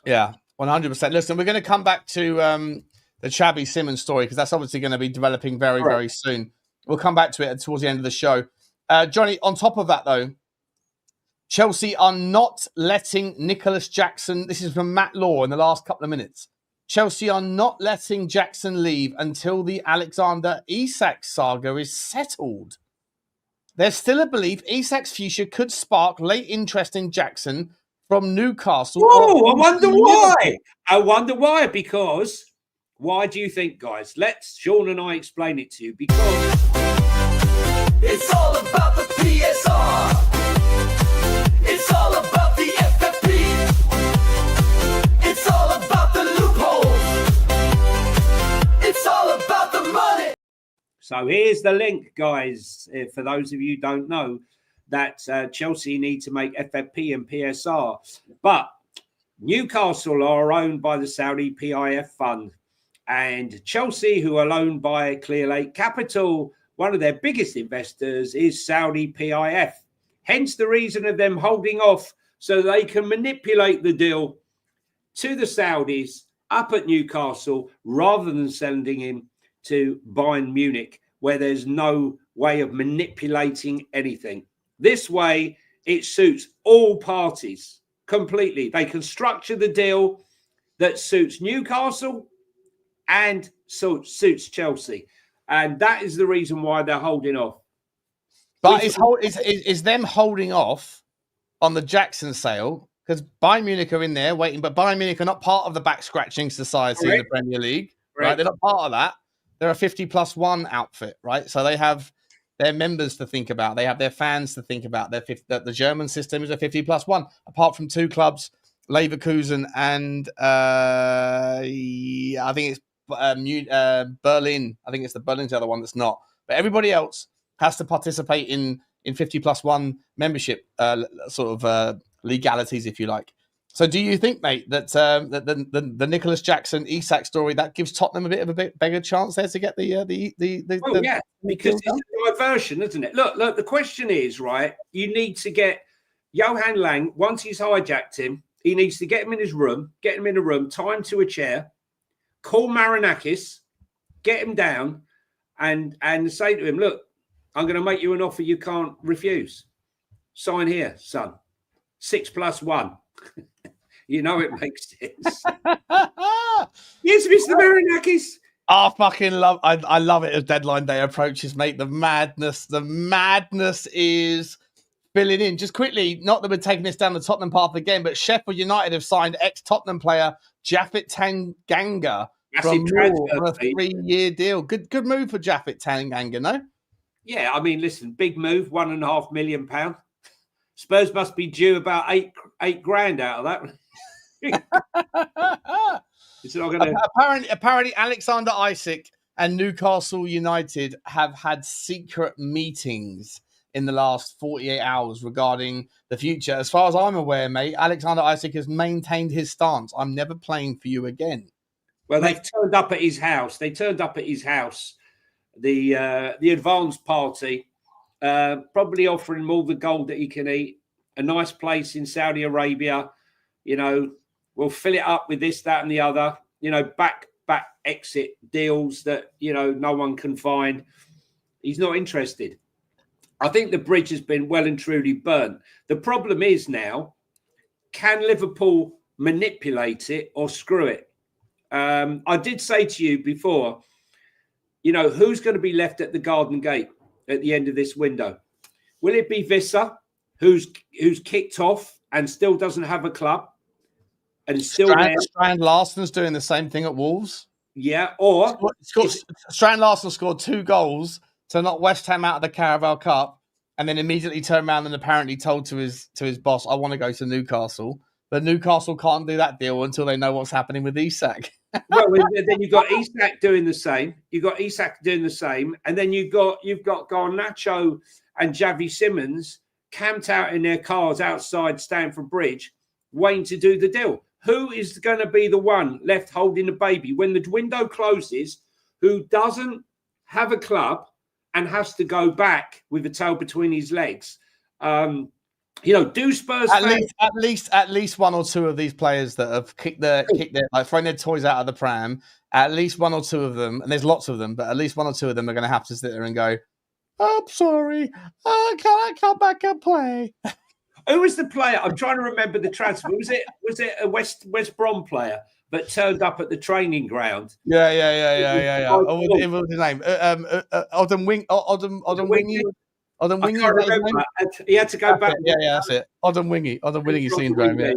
Yeah, 100%. Listen, we're going to come back to the Xabi Simons story because that's obviously going to be developing very, very soon. We'll come back to it towards the end of the show. Johnny, on top of that, though, Chelsea are not letting Nicholas Jackson, this is from Matt Law in the last couple of minutes, Chelsea are not letting Jackson leave until the Alexander Isak saga is settled. There's still a belief Isak's future could spark late interest in Jackson from Newcastle. Oh, I wonder why. I wonder why, because why do you think, guys? Let's Sean and I explain it to you. Because It's all about the PSR. It's all about the FFP. It's all about the loopholes. It's all about the money. so here's the link, guys. For those of you who don't know, that Chelsea need to make FFP and PSR. But Newcastle are owned by the Saudi PIF fund. And Chelsea, who are owned by Clear Lake Capital, one of their biggest investors is Saudi PIF. Hence the reason of them holding off so they can manipulate the deal to the Saudis up at Newcastle rather than sending him to Bayern Munich, where there's no way of manipulating anything. This way, it suits all parties completely. They can structure the deal that suits Newcastle and suits Chelsea. And that is the reason why they're holding off. But is them holding off on the Jackson sale, because Bayern Munich are in there waiting, but Bayern Munich are not part of the back scratching society in the Premier League, right? They're not part of that. They're a 50+1 outfit, right? So they have their members to think about. They have their fans to think about. The German system is a 50+1, apart from two clubs, Leverkusen and I think it's Berlin. I think it's the Berlin's the other one that's not. But everybody else has to participate in 50+1 membership legalities, if you like. So do you think, mate, that the Nicholas Jackson Isak story, that gives Tottenham a bit of a bigger chance there to get yeah, because it's a diversion, isn't it? Look, the question is, right, you need to get Johan Lang, once he's hijacked him, he needs to get him in his room, get him in a room, tie him to a chair, call Marinakis, get him down and say to him, look, I'm going to make you an offer you can't refuse. Sign here, son. 6+1. You know it makes sense. Yes, Mr. Marinakis. I fucking love. I love it as deadline day approaches, mate. The madness is filling in. Just quickly, not that we're taking this down the Tottenham path again, but Sheffield United have signed ex-Tottenham player Japhet Tanganga from Moore on a 3-year deal. Good move for Japhet Tanganga, no? Yeah, I mean, listen, big move, £1.5 million. Spurs must be due about eight grand out of that. It's not gonna... Apparently, Alexander Isak and Newcastle United have had secret meetings in the last 48 hours regarding the future. As far as I'm aware, mate, Alexander Isak has maintained his stance. I'm never playing for you again. Well, they've turned up at his house. The advanced party, probably offering him all the gold that he can eat, a nice place in Saudi Arabia, we'll fill it up with this, that, and the other, back exit deals that, no one can find. He's not interested. I think the bridge has been well and truly burnt. The problem is now, can Liverpool manipulate it or screw it? I did say to you before, who's going to be left at the Garden Gate at the end of this window? Will it be Visser, who's kicked off and still doesn't have a club? And still Strand Larsen's doing the same thing at Wolves. Yeah, or Strand Larsen scored 2 goals to knock West Ham out of the Carabao Cup, and then immediately turned around and apparently told to his boss, "I want to go to Newcastle." But Newcastle can't do that deal until they know what's happening with Isak. Well, then you've got Isak doing the same. And then you've got Garnacho and Javi Simmons camped out in their cars outside Stamford Bridge, waiting to do the deal. Who is going to be the one left holding the baby when the window closes? Who doesn't have a club and has to go back with the tail between his legs? Do Spurs at least one or two of these players that have kicked their like thrown their toys out of the pram, at least one or two of them, and there's lots of them, but at least one or two of them are going to have to sit there and go, I'm sorry. Can I come back and play? Who was the player? I'm trying to remember the transfer. Was it a West Brom player that turned up at the training ground? Yeah. Oh, what was his name? Odom Wingy. Odom I Wingy. can't remember. He had to go back. Yeah, that's it. Odom Wingy syndrome. Yeah.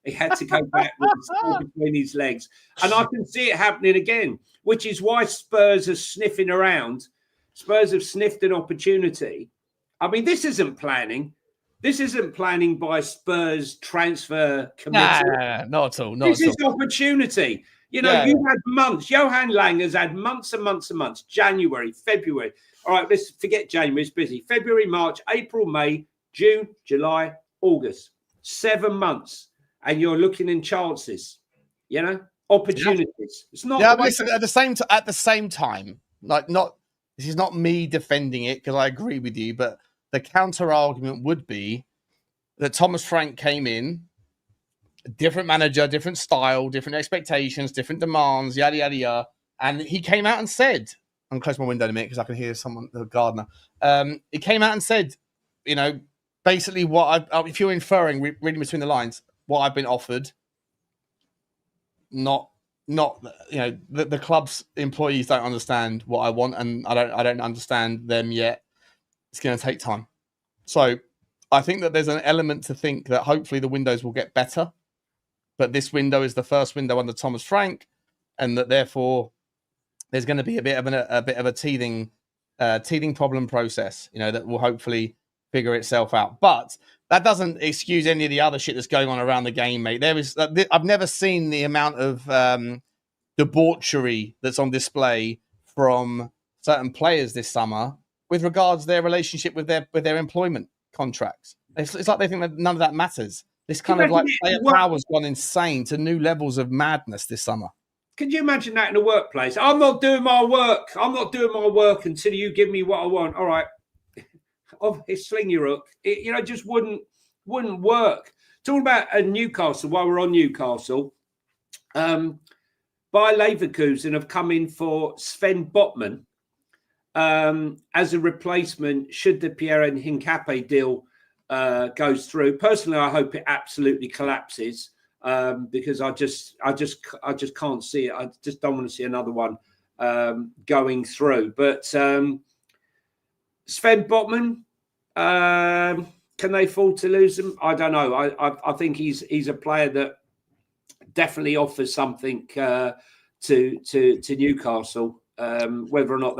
He had to go back with the ball between his legs. And I can see it happening again, which is why Spurs are sniffing around. Spurs have sniffed an opportunity. I mean, this isn't planning. This isn't planning by Spurs transfer committee. Nah, not at all. This is opportunity. You've had months. Johan Lang has had months and months and months. January, February. All right, let's forget January. It's busy. February, March, April, May, June, July, August. 7 months. And you're looking in chances. Opportunities. Yeah. It's not. Yeah, but listen, at the same time, this is not me defending it because I agree with you, but the counter argument would be that Thomas Frank came in, different manager, different style, different expectations, different demands, yada, yada, yada. And he came out and said, I'm going to close my window in a minute because I can hear someone, the gardener. He came out and said, basically if you're inferring, reading between the lines, what I've been offered, not the club's employees don't understand what I want, and I don't understand them yet. It's going to take time. So I think that there's an element to think that hopefully the windows will get better, but this window is the first window under Thomas Frank, and that therefore there's going to be a bit of a teething problem process, that will hopefully figure itself out. But that doesn't excuse any of the other shit that's going on around the game, mate. I've never seen the amount of debauchery that's on display from certain players this summer with regards to their relationship with their employment contracts. It's like they think that none of that matters. This kind of like player power's gone insane to new levels of madness this summer. Can you imagine that in the workplace? I'm not doing my work. I'm not doing my work until you give me what I want. All right. Sling your hook. It just wouldn't work. Talking about Newcastle, while we're on Newcastle, Bayer Leverkusen have come in for Sven Botman as a replacement should the Pierre and Hincapié deal goes through. Personally, I hope it absolutely collapses because I just can't see it. I just don't want to see another one going through. But Sven Botman, can they afford to lose him? I don't know. I think he's a player that definitely offers something to Newcastle. Whether or not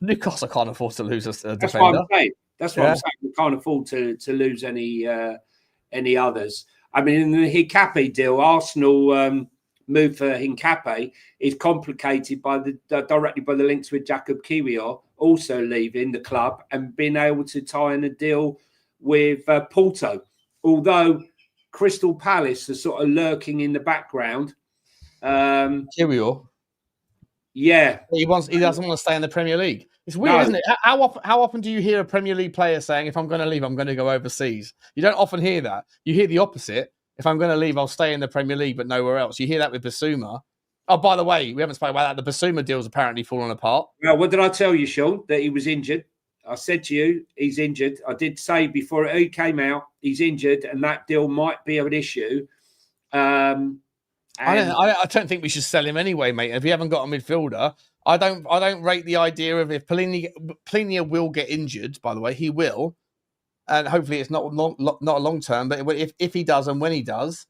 Newcastle can't afford to lose a defender. That's what I'm saying. That's what I'm saying. We can't afford to lose any others. I mean, in the Hincapié deal, Arsenal move for Hincapié is complicated directly by the links with Jakub Kiwior also leaving the club and being able to tie in a deal with Porto. Although Crystal Palace are sort of lurking in the background. Kiwior. Yeah. He doesn't want to stay in the Premier League. It's weird, isn't it? How often do you hear a Premier League player saying, if I'm going to leave, I'm going to go overseas? You don't often hear that. You hear the opposite. If I'm going to leave, I'll stay in the Premier League, but nowhere else. You hear that with Basuma. Oh, by the way, we haven't spoken about that. The Basuma deal's apparently fallen apart. Well, what did I tell you, Sean? That he was injured. I said to you, he's injured. I did say before he came out, he's injured, and that deal might be an issue. I don't think we should sell him anyway, mate. If you haven't got a midfielder, I don't rate the idea of if Polinia will get injured. By the way, he will, and hopefully it's not a long term. But if he does and when he does,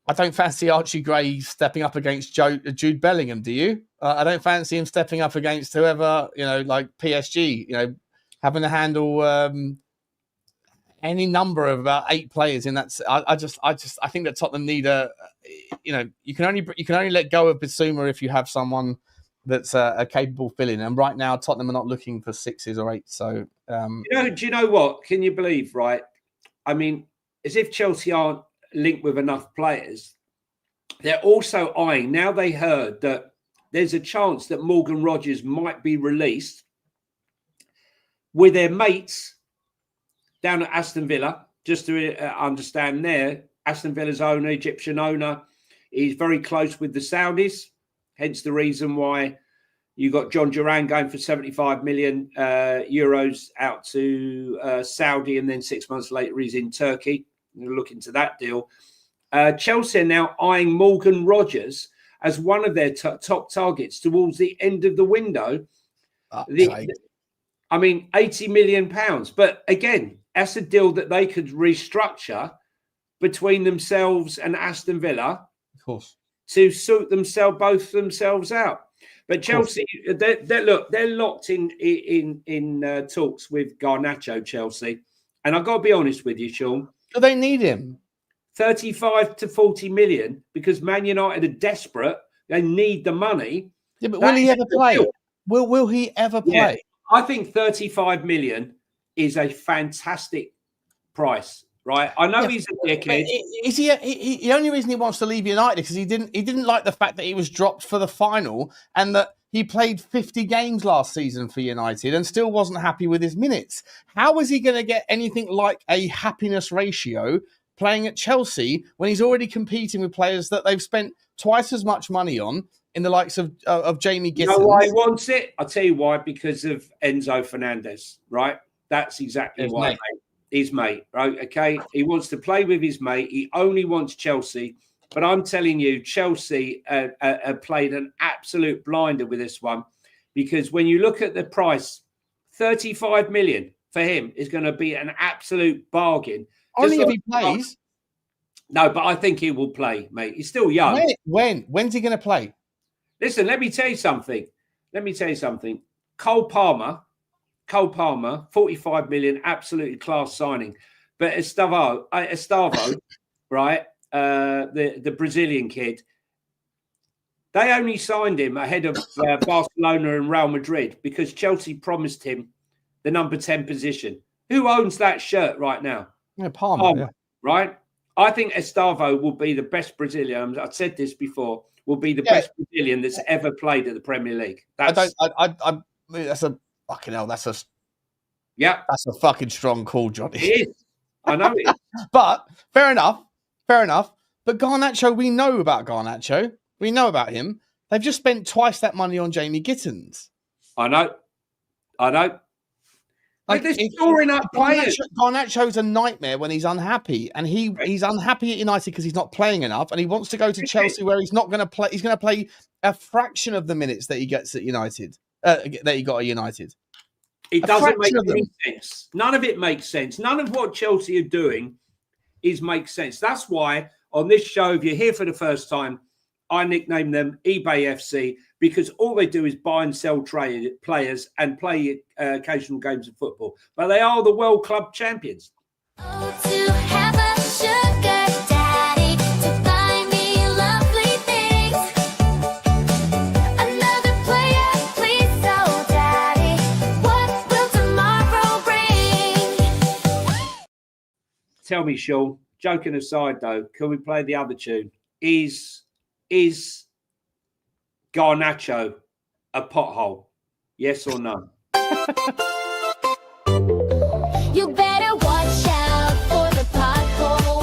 I don't fancy Archie Gray stepping up against Jude Bellingham. Do you? I don't fancy him stepping up against whoever, like PSG. Having to handle any number of about 8 players in that. I think that Tottenham need you can only let go of Bissouma if you have someone that's a capable fill-in. And right now, Tottenham are not looking for 6s or 8s. So, do you know what? Can you believe? Right? I mean, as if Chelsea aren't linked with enough players, they're also eyeing. Now they heard that there's a chance that Morgan Rogers might be released with their mates down at Aston Villa. Just to understand there, Aston Villa's owner, Egyptian owner, is very close with the Saudis. Hence the reason why You got John Duran going for 75 million euros out to Saudi, and then 6 months later he's in Turkey. We'll look into that deal. Chelsea are now eyeing Morgan Rogers as one of their top targets towards the end of the window. I mean, £80 million. But again, that's a deal that they could restructure between themselves and Aston Villa, of course, to suit both themselves out. But Chelsea, they're locked in talks with Garnacho, Chelsea. And I've got to be honest with you, Sean. Do they need him? 35 to 40 million, because Man United are desperate. They need the money. Yeah, but will he ever play? Will he ever play? Yeah, I think 35 million is a fantastic price, right? I know he's a dickhead. Is he? The only reason he wants to leave United because he didn't like the fact that he was dropped for the final and that he played 50 games last season for United and still wasn't happy with his minutes. How is he going to get anything like a happiness ratio playing at Chelsea when he's already competing with players that they've spent twice as much money on in the likes of Jamie Gittins? You know why he wants it? I'll tell you why, because of Enzo Fernandez, right? That's exactly why, mate. His mate, right? Okay. He wants to play with his mate. He only wants Chelsea. But I'm telling you, Chelsea played an absolute blinder with this one, because when you look at the price, 35 million for him is going to be an absolute bargain. Only if he plays. No, but I think he will play, mate. He's still young. When's he going to play? Listen, let me tell you something. Cole Palmer, 45 million, absolutely class signing. But Estavo, right, the Brazilian kid, they only signed him ahead of Barcelona and Real Madrid because Chelsea promised him the number 10 position. Who owns that shirt right now? Yeah, Palmer, yeah. Right? I think Estavo will be the best Brazilian. I've said this before. Will be the best Brazilian that's ever played at the Premier League. That's a fucking hell. That's a fucking strong call, Johnny. It is. I know it is. But fair enough. But Garnacho, we know about Garnacho. We know about him. They've just spent twice that money on Jamie Gittins. I know. Like they're storing up players. Garnacho's a nightmare when he's unhappy, and he's unhappy at United because he's not playing enough, and he wants to go to Chelsea where he's not going to play. He's going to play a fraction of the minutes that he gets at United, that he got at United. It doesn't make any sense. None of it makes sense. None of what Chelsea are doing makes sense. That's why on this show, if you're here for the first time, I nickname them eBay FC, because all they do is buy and sell players and play occasional games of football. But they are the World Club champions. Oh, to have a sugar daddy, to buy me lovely things. Another player, please, oh daddy, what will tomorrow bring? Tell me, Sean, joking aside though, can we play the other tune? Is Garnacho a pothole? Yes or no? You better watch out for the pothole,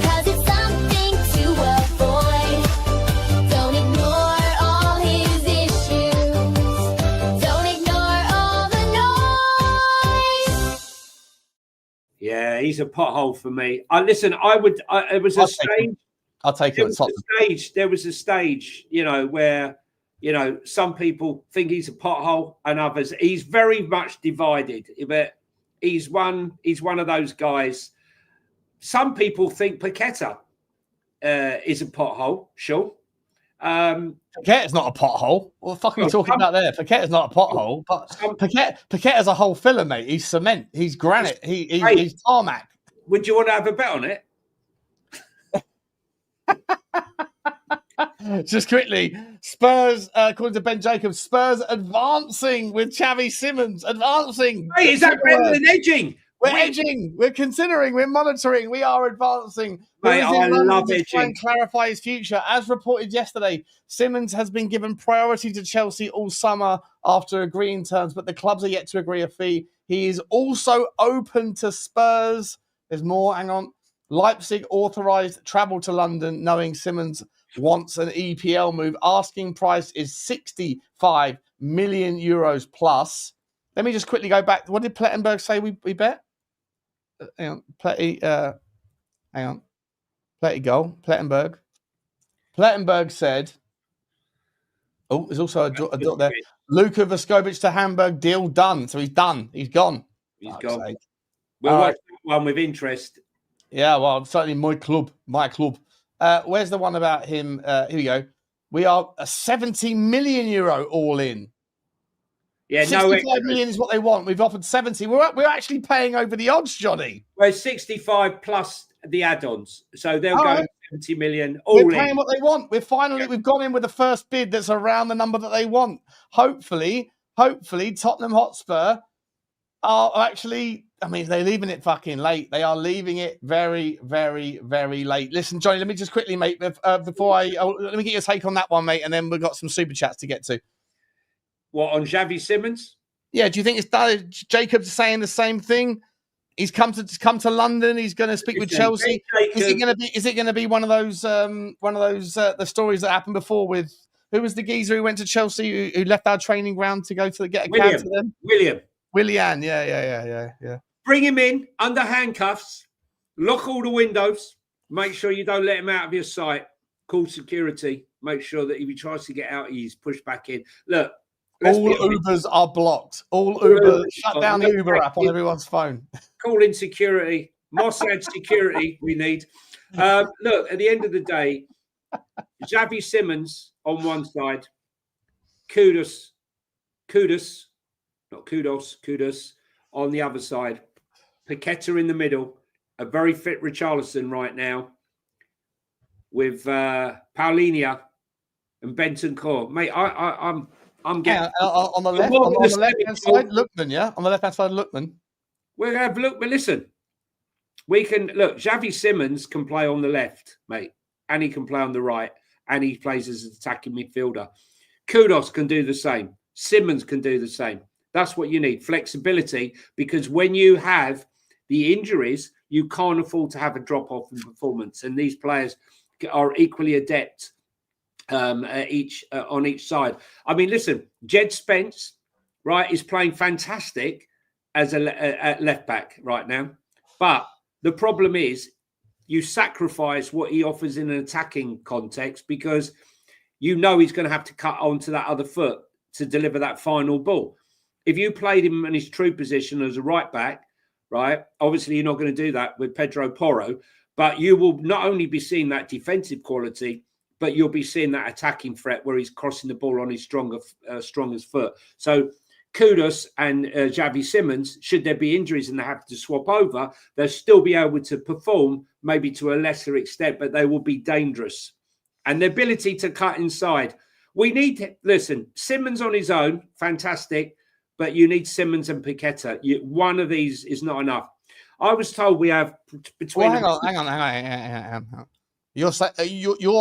'cause it's something to avoid. Don't ignore all his issues. Don't ignore all the noise. Yeah, he's a pothole for me. It was a stage. I'll take it. There was a stage, where, some people think he's a pothole and others. He's very much divided, but he's one of those guys. Some people think Paqueta is a pothole, sure. Paqueta's not a pothole. What the fuck are you talking about there? Paqueta's not a pothole, but Paqueta's a whole filler, mate. He's cement. He's granite. He's tarmac. Would you want to have a bet on it? Just quickly, Spurs, according to Ben Jacobs, Spurs advancing with Xavi Simons. Advancing. Hey, is that better than edging? We're edging. We're considering. We're monitoring. We are advancing. Mate, I love edging. Try and clarify his future. As reported yesterday, Simons has been given priority to Chelsea all summer after agreeing terms, but the clubs are yet to agree a fee. He is also open to Spurs. There's more. Hang on. Leipzig authorised travel to London, knowing Simmons wants an EPL move. Asking price is 65 million euros plus. Let me just quickly go back. What did Plettenberg say we bet? Hang on. Hang on. Pletty goal. Plettenberg. Plettenberg said, oh, there's also a dot there. Luka Vuskovic to Hamburg, deal done. So he's done. He's gone. He's Fuck's gone. sake. We'll All watch that one with interest. Yeah, well, certainly my club. Where's the one about him? Here we go. We are a 70 million euro all in. Yeah, 65 million is what they want. We've offered 70. We're actually paying over the odds, Johnny. Well, 65 plus the add-ons. So they'll go right. 70 million all We're paying in. what they want. We've gone in with the first bid that's around the number that they want. Hopefully, Tottenham Hotspur are actually, I mean, they're leaving it fucking late. They are leaving it very, very, very late. Listen, Johnny, let me just quickly, mate, let me get your take on that one, mate, and then we've got some super chats to get to. What, on Xavi Simmons? Yeah, do you think it's Jacob's saying the same thing? He's come to London. He's going to speak with Chelsea. Is it going to be one of those the stories that happened before with who was the geezer who went to Chelsea who left our training ground to go to get a cab to them? Willian. Yeah. Bring him in under handcuffs. Lock all the windows. Make sure you don't let him out of your sight. Call security. Make sure that if he tries to get out, he's pushed back in. Look. All Ubers are blocked. Shut down the Uber app on everyone's phone. Calling security, Mossad security. We need. Look, at the end of the day, Xavi Simmons on one side, kudos on the other side. Paqueta in the middle, a very fit Richarlison right now, with Paulinho and Bentancur. Mate, I'm getting on the left-hand side, Lookman, yeah? On the left-hand side, Lookman. We're going to have a look, but listen. We can, look, Xavi Simmons can play on the left, mate, and he can play on the right, and he plays as an attacking midfielder. Kudos can do the same. Simmons can do the same. That's what you need, flexibility, because when you have the injuries, you can't afford to have a drop-off in performance, and these players are equally adept on each side. I mean, listen, Jed Spence, right, is playing fantastic as a left back right now. But the problem is you sacrifice what he offers in an attacking context because you know he's going to have to cut onto that other foot to deliver that final ball. If you played him in his true position as a right back, right, obviously you're not going to do that with Pedro Porro, but you will not only be seeing that defensive quality, but you'll be seeing that attacking threat where he's crossing the ball on his strongest foot. So kudos and Xavi Simmons, should there be injuries and they have to swap over, they'll still be able to perform maybe to a lesser extent, but they will be dangerous. And the ability to cut inside. We need, listen, Simmons on his own, fantastic, but you need Simmons and Paqueta. One of these is not enough. I was told we have between... Well, hang on. You're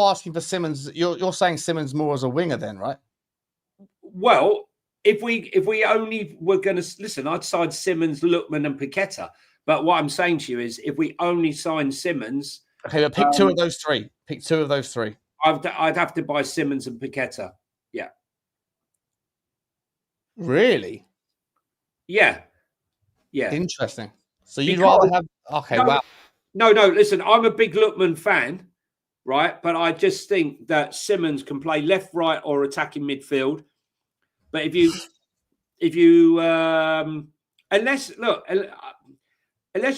asking for Simmons. You're saying Simmons more as a winger, then, right? Well, if we only were going to listen, I'd sign Simmons, Lookman, and Paqueta. But what I'm saying to you is, if we only sign Simmons, okay, but pick two of those three. Pick two of those three. I'd have to buy Simmons and Paqueta. Yeah. Really? Yeah. Interesting. So you'd rather have? Okay, wow. No. Listen, I'm a big Lookman fan. Right, but I just think that Simmons can play left, right, or attacking midfield. But if you unless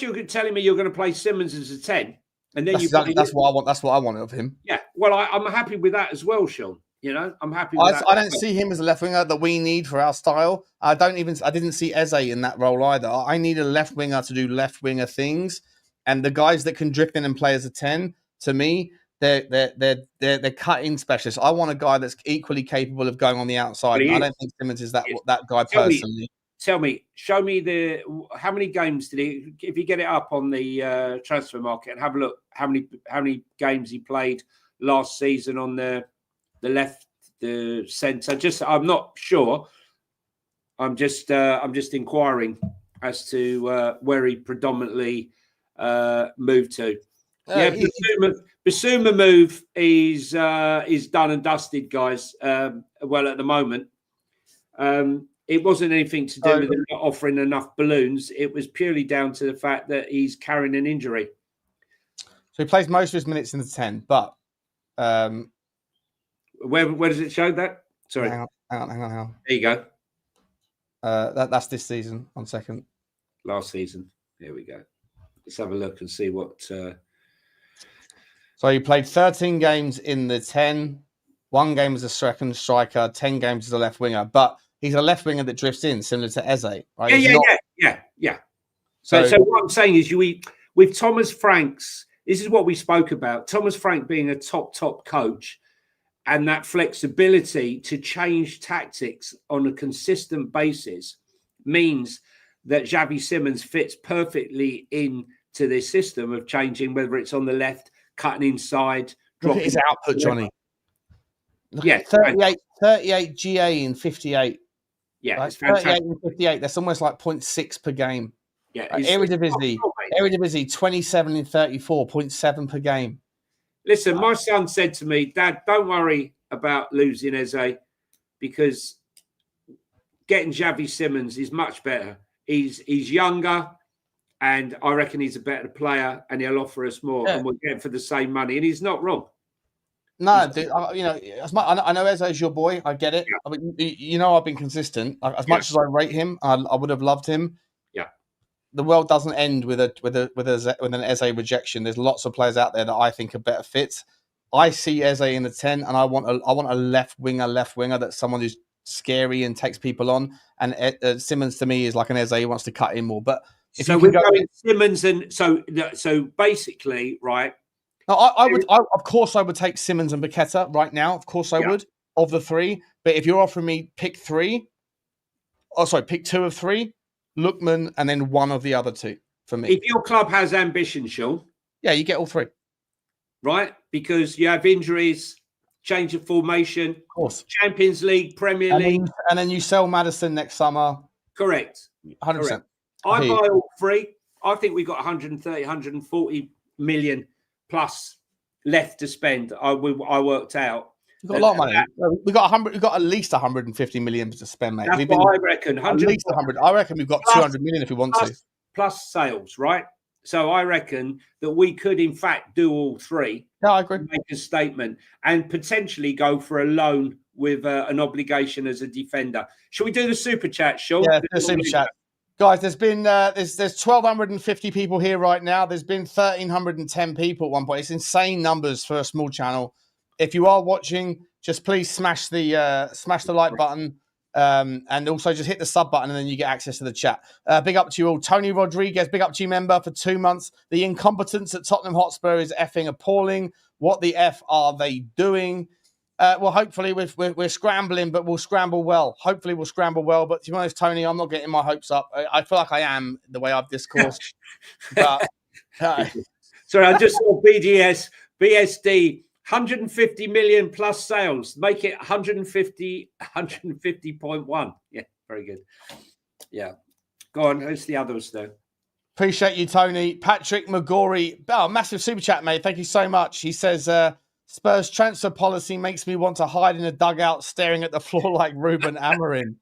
you're telling me you're going to play Simmons as a 10, and then that's what I want. That's what I want of him. Yeah, well, I'm happy with that as well, Sean. You know, I'm happy with that. I don't see him as a left winger that we need for our style. I didn't see Eze in that role either. I need a left winger to do left winger things, and the guys that can drip in and play as a 10, to me, they're cut-in specialists. I want a guy that's equally capable of going on the outside. I don't think Simmons is that guy personally. Show me how many games did he? If you get it up on the transfer market and have a look, how many games he played last season on the left, the centre. I'm not sure. I'm just inquiring as to where he predominantly moved to. Yeah, Basuma move is done and dusted, guys. Well, at the moment, it wasn't anything to do with him not offering enough balloons. It was purely down to the fact that he's carrying an injury. So he plays most of his minutes in the 10, but where does it show that? Sorry, hang on. There you go. That's this season. 1 second. Last season. Here we go. Let's have a look and see what. So he played 13 games in the 10, 1 game as a second striker, 10 games as a left winger. But he's a left winger that drifts in, similar to Eze, right? Yeah. So what I'm saying is, with Thomas Franks, this is what we spoke about. Thomas Frank being a top coach, and that flexibility to change tactics on a consistent basis means that Xavi Simons fits perfectly into this system of changing, whether it's on the left, cutting inside. Look at his output, Johnny. Yeah, 38 GA in 58. Yeah, right? It's fantastic. 38 and 58. That's almost like 0.6 per game. Yeah, Eredivisie, 27 in 34, 0.7 per game. Listen, my son said to me, Dad, don't worry about losing Eze, because getting Xavi Simons is much better. He's younger, and I reckon he's a better player, and he'll offer us more, and we'll get him for the same money. And he's not wrong. No, dude, I know Eze is your boy. I get it. Yeah. I mean, I've been consistent. As much as I rate him, I would have loved him. Yeah. The world doesn't end with an Eze rejection. There's lots of players out there that I think are better fits. I see Eze in the 10, and I want a left winger that's someone who's scary and takes people on. And Simmons to me is like an Eze who wants to cut in more. But so we're going Simmons, and so basically, right. No, of course I would take Simmons and Paqueta right now. Of course I would, of the 3. But if you're offering me pick 2 of 3, Lookman, and then one of the other 2 for me. If your club has ambition, Sean. Yeah, you get all 3. Right? Because you have injuries, change of formation, of course. Champions League, Premier League. And then you sell Maddison next summer. Correct. 100%. I buy all 3. I think we've got 130, 140 million plus left to spend. I worked out. We've got a lot of money. We've got at least 150 million to spend, mate. That's what I reckon. At least 100. I reckon we've got 200 million if we want to. Plus sales, right? So I reckon that we could, in fact, do all 3. Yeah, I agree. Make a statement and potentially go for a loan with an obligation as a defender. Shall we do the super chat, Sean? Yeah, the super chat. Guys, there's been there's 1,250 people here right now. There's been 1,310 people at one point. It's insane numbers for a small channel. If you are watching, just please smash the like button, and also just hit the sub button, and then you get access to the chat. Big up to you all. Tony Rodriguez, big up to you, member, for 2 months. The incompetence at Tottenham Hotspur is effing appalling. What the F are they doing? Well, hopefully we're scrambling, but we'll scramble well. Hopefully we'll scramble well. But to be honest, Tony, I'm not getting my hopes up. I feel like I am the way I've discoursed. But sorry, I just saw BSD 150 million plus sales. Make it 150.1. Yeah, very good. Yeah. Go on. Who's the others though? Appreciate you, Tony. Patrick McGorry. Oh, massive super chat, mate. Thank you so much. He says, Spurs transfer policy makes me want to hide in a dugout staring at the floor like Ruben Amorim.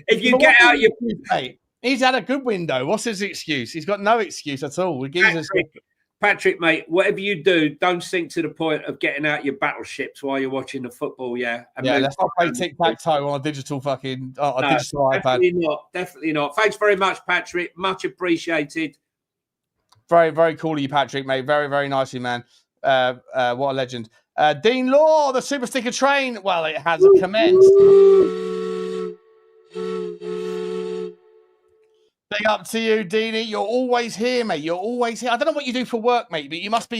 If you get out your... Mate, he's had a good window. What's his excuse? He's got no excuse at all. Patrick, mate, whatever you do, don't sink to the point of getting out your battleships while you're watching the football, yeah? Let's not play tic-tac-toe on a digital digital iPad. Definitely not. Thanks very much, Patrick. Much appreciated. Very, very cool of you, Patrick, mate. Very, very nicely, man. What a legend. Dean Law, the super sticker train. Well, it has commenced. Big up to you, Deanie. You're always here, mate. You're always here. I don't know what you do for work, mate, but you must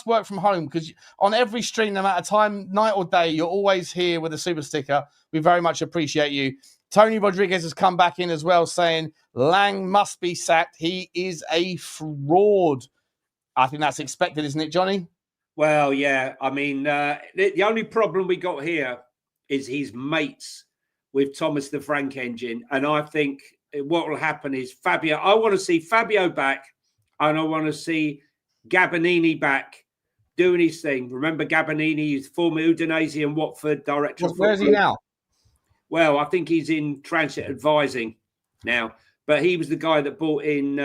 work from home, because on every stream, no matter time, night or day, you're always here with a super sticker. We very much appreciate you. Tony Rodriguez has come back in as well, saying Lang must be sacked. He is a fraud. I think that's expected, isn't it, Johnny? Well, yeah. I mean, the only problem we got here is his mates with Thomas the Frank Engine. And I think what will happen is I want to see Fabio back, and I want to see Gabonini back, doing his thing. Remember Gabonini, he's former Udinese and Watford director. Where is he now? Well, I think he's in transit advising now. But he was the guy that brought in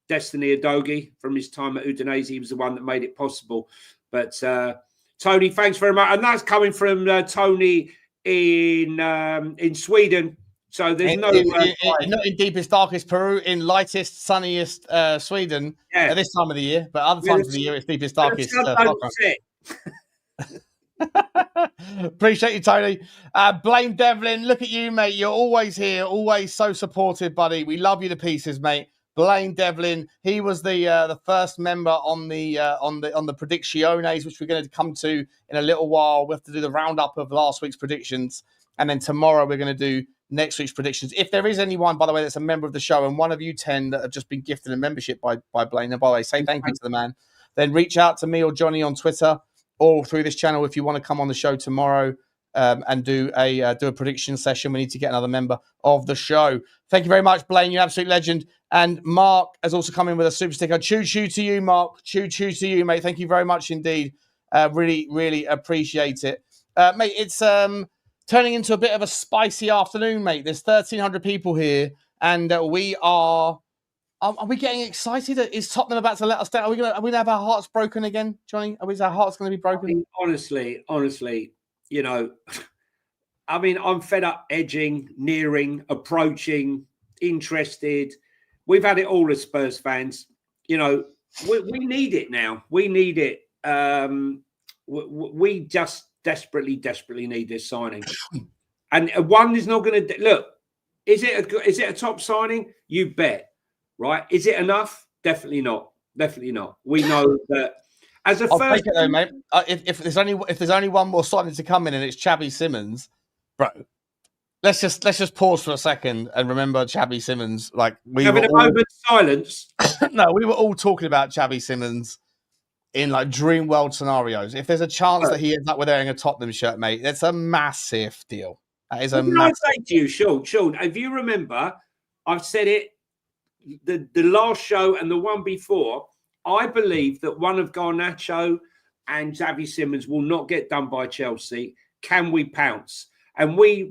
Destiny Udogie from his time at Udinese. He was the one that made it possible. But Tony, thanks very much. And that's coming from Tony in Sweden. So there's not in deepest, darkest Peru, in lightest, sunniest Sweden at this time of the year. But other times of the year, it's deepest, darkest. Appreciate you, Tony. Blaine Devlin, look at you, mate. You're always here, always so supportive, buddy. We love you to pieces, mate. Blaine Devlin, he was the first member on the Predicciones, which we're going to come to in a little while. We have to do the roundup of last week's predictions, and then tomorrow we're going to do next week's predictions. If there is anyone, by the way, that's a member of the show, and one of you 10 that have just been gifted a membership by Blaine, and by the way, say thank you to the man, then reach out to me or Johnny on Twitter or through this channel if you want to come on the show tomorrow and do a prediction session. We need to get another member of the show. Thank you very much, Blaine. You're an absolute legend. And Mark has also come in with a super sticker. Choo-choo to you, Mark. Choo-choo to you, mate. Thank you very much indeed. Really, really appreciate it. Mate, it's turning into a bit of a spicy afternoon, mate. There's 1,300 people here, and we are we getting excited? Is Tottenham about to let us down? Are we going to have our hearts broken again, Johnny? Is our hearts going to be broken? I mean, honestly, you know, I mean, I'm fed up edging, nearing, approaching, interested. We've had it all as Spurs fans. You know, we need it now. We need it. We just desperately need this signing. And one is not going to look. Is it a top signing? You bet. Right? Is it enough? Definitely not. Definitely not. We know that as a I'll first. take it though, mate. If there's only one more signing to come in, and it's Xabi Simons, bro. Let's just pause for a second and remember Xabi Simons. Like having a moment of silence. No, we were all talking about Xabi Simons in like dream world scenarios. If there's a chance that he ends up wearing a Tottenham shirt, mate, that's a massive deal. That is a massive. I say to you, Sean, if you remember, I've said it the last show and the one before. I believe that one of Garnacho and Xavi Simons will not get done by Chelsea. Can we pounce? And we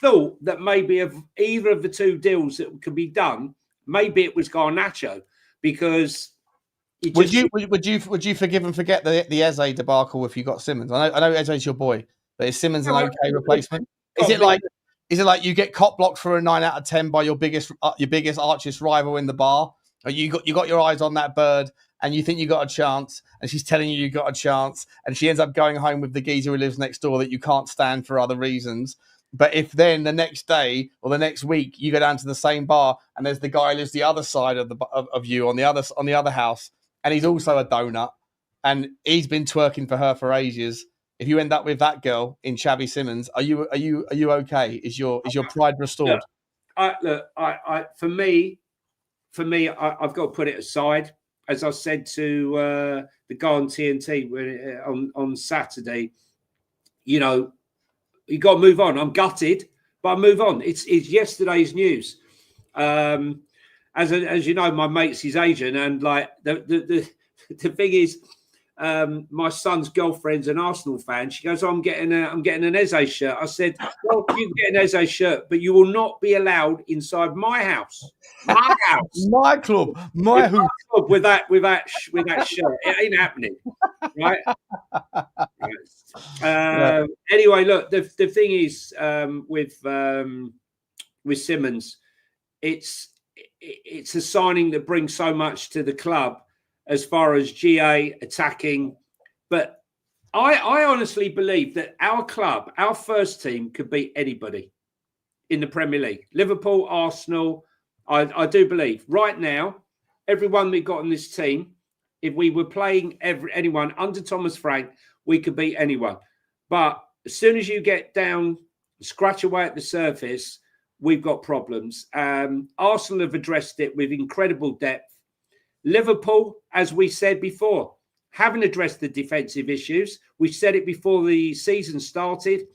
thought that maybe of either of the two deals that could be done, maybe it was Garnacho, because would you forgive and forget the Eze debacle if you got Simons? I know Eze's your boy, but is Simons an okay replacement? Is it like you get cop blocked for a 9 out of 10 by your biggest archest rival in the bar? Or you got your eyes on that bird and you think you got a chance, and she's telling you got a chance, and she ends up going home with the geezer who lives next door that you can't stand for other reasons. But if then the next day or the next week you go down to the same bar and there's the guy who lives the other side of you on the other house, and he's also a donut, and he's been twerking for her for ages. If you end up with that girl in Xabi Simons, are you okay? Is your pride restored? For me, I've got to put it aside. As I said to the guy on TNT on Saturday, you know, you got to move on. I'm gutted, but I move on. It's yesterday's news. As you know, my mate's his agent, and like the thing is, my son's girlfriend's an Arsenal fan. She goes, I'm getting an Eze shirt. I said, well, you can get an Eze shirt, but you will not be allowed inside my house. My house. My club. My club with that shirt. It ain't happening. Right? Anyway, look, the thing is with Simons, it's a signing that brings so much to the club as far as GA attacking. But I honestly believe that our club, our first team, could beat anybody in the Premier League. Liverpool, Arsenal, I do believe. Right now, everyone we've got on this team, if we were playing anyone under Thomas Frank, we could beat anyone. But as soon as you get down, scratch away at the surface, we've got problems. Arsenal have addressed it with incredible depth. Liverpool, as we said before, haven't addressed the defensive issues. We said it before the season started.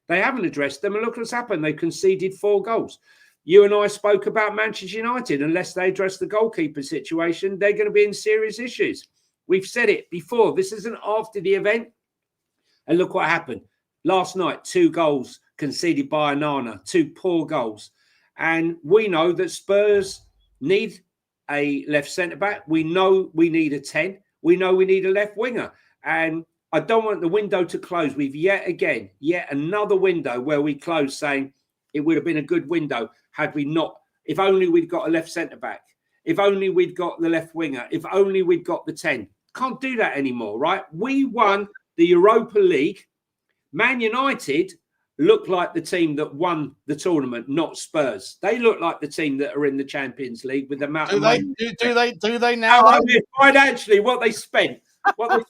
They haven't addressed them. And look what's happened. They conceded 4 goals. you and I spoke about Manchester United. Unless they address the goalkeeper situation, they're going to be in serious issues. We've said it before. This isn't after the event. And look what happened. Last night, 2 goals conceded by Onana, 2 poor goals. And we know that Spurs need a left centre-back. We know we need a 10. We know we need a left winger. And I don't want the window to close. We've yet another window where we close saying it would have been a good window had we not, if only we'd got a left centre-back, if only we'd got the left winger, if only we'd got the 10. Can't do that anymore, right? We won the Europa League. Man United look like the team that won the tournament, not Spurs. They look like the team that are in the Champions League with the amount of money. Do they now? I mean, financially, what they spent. Not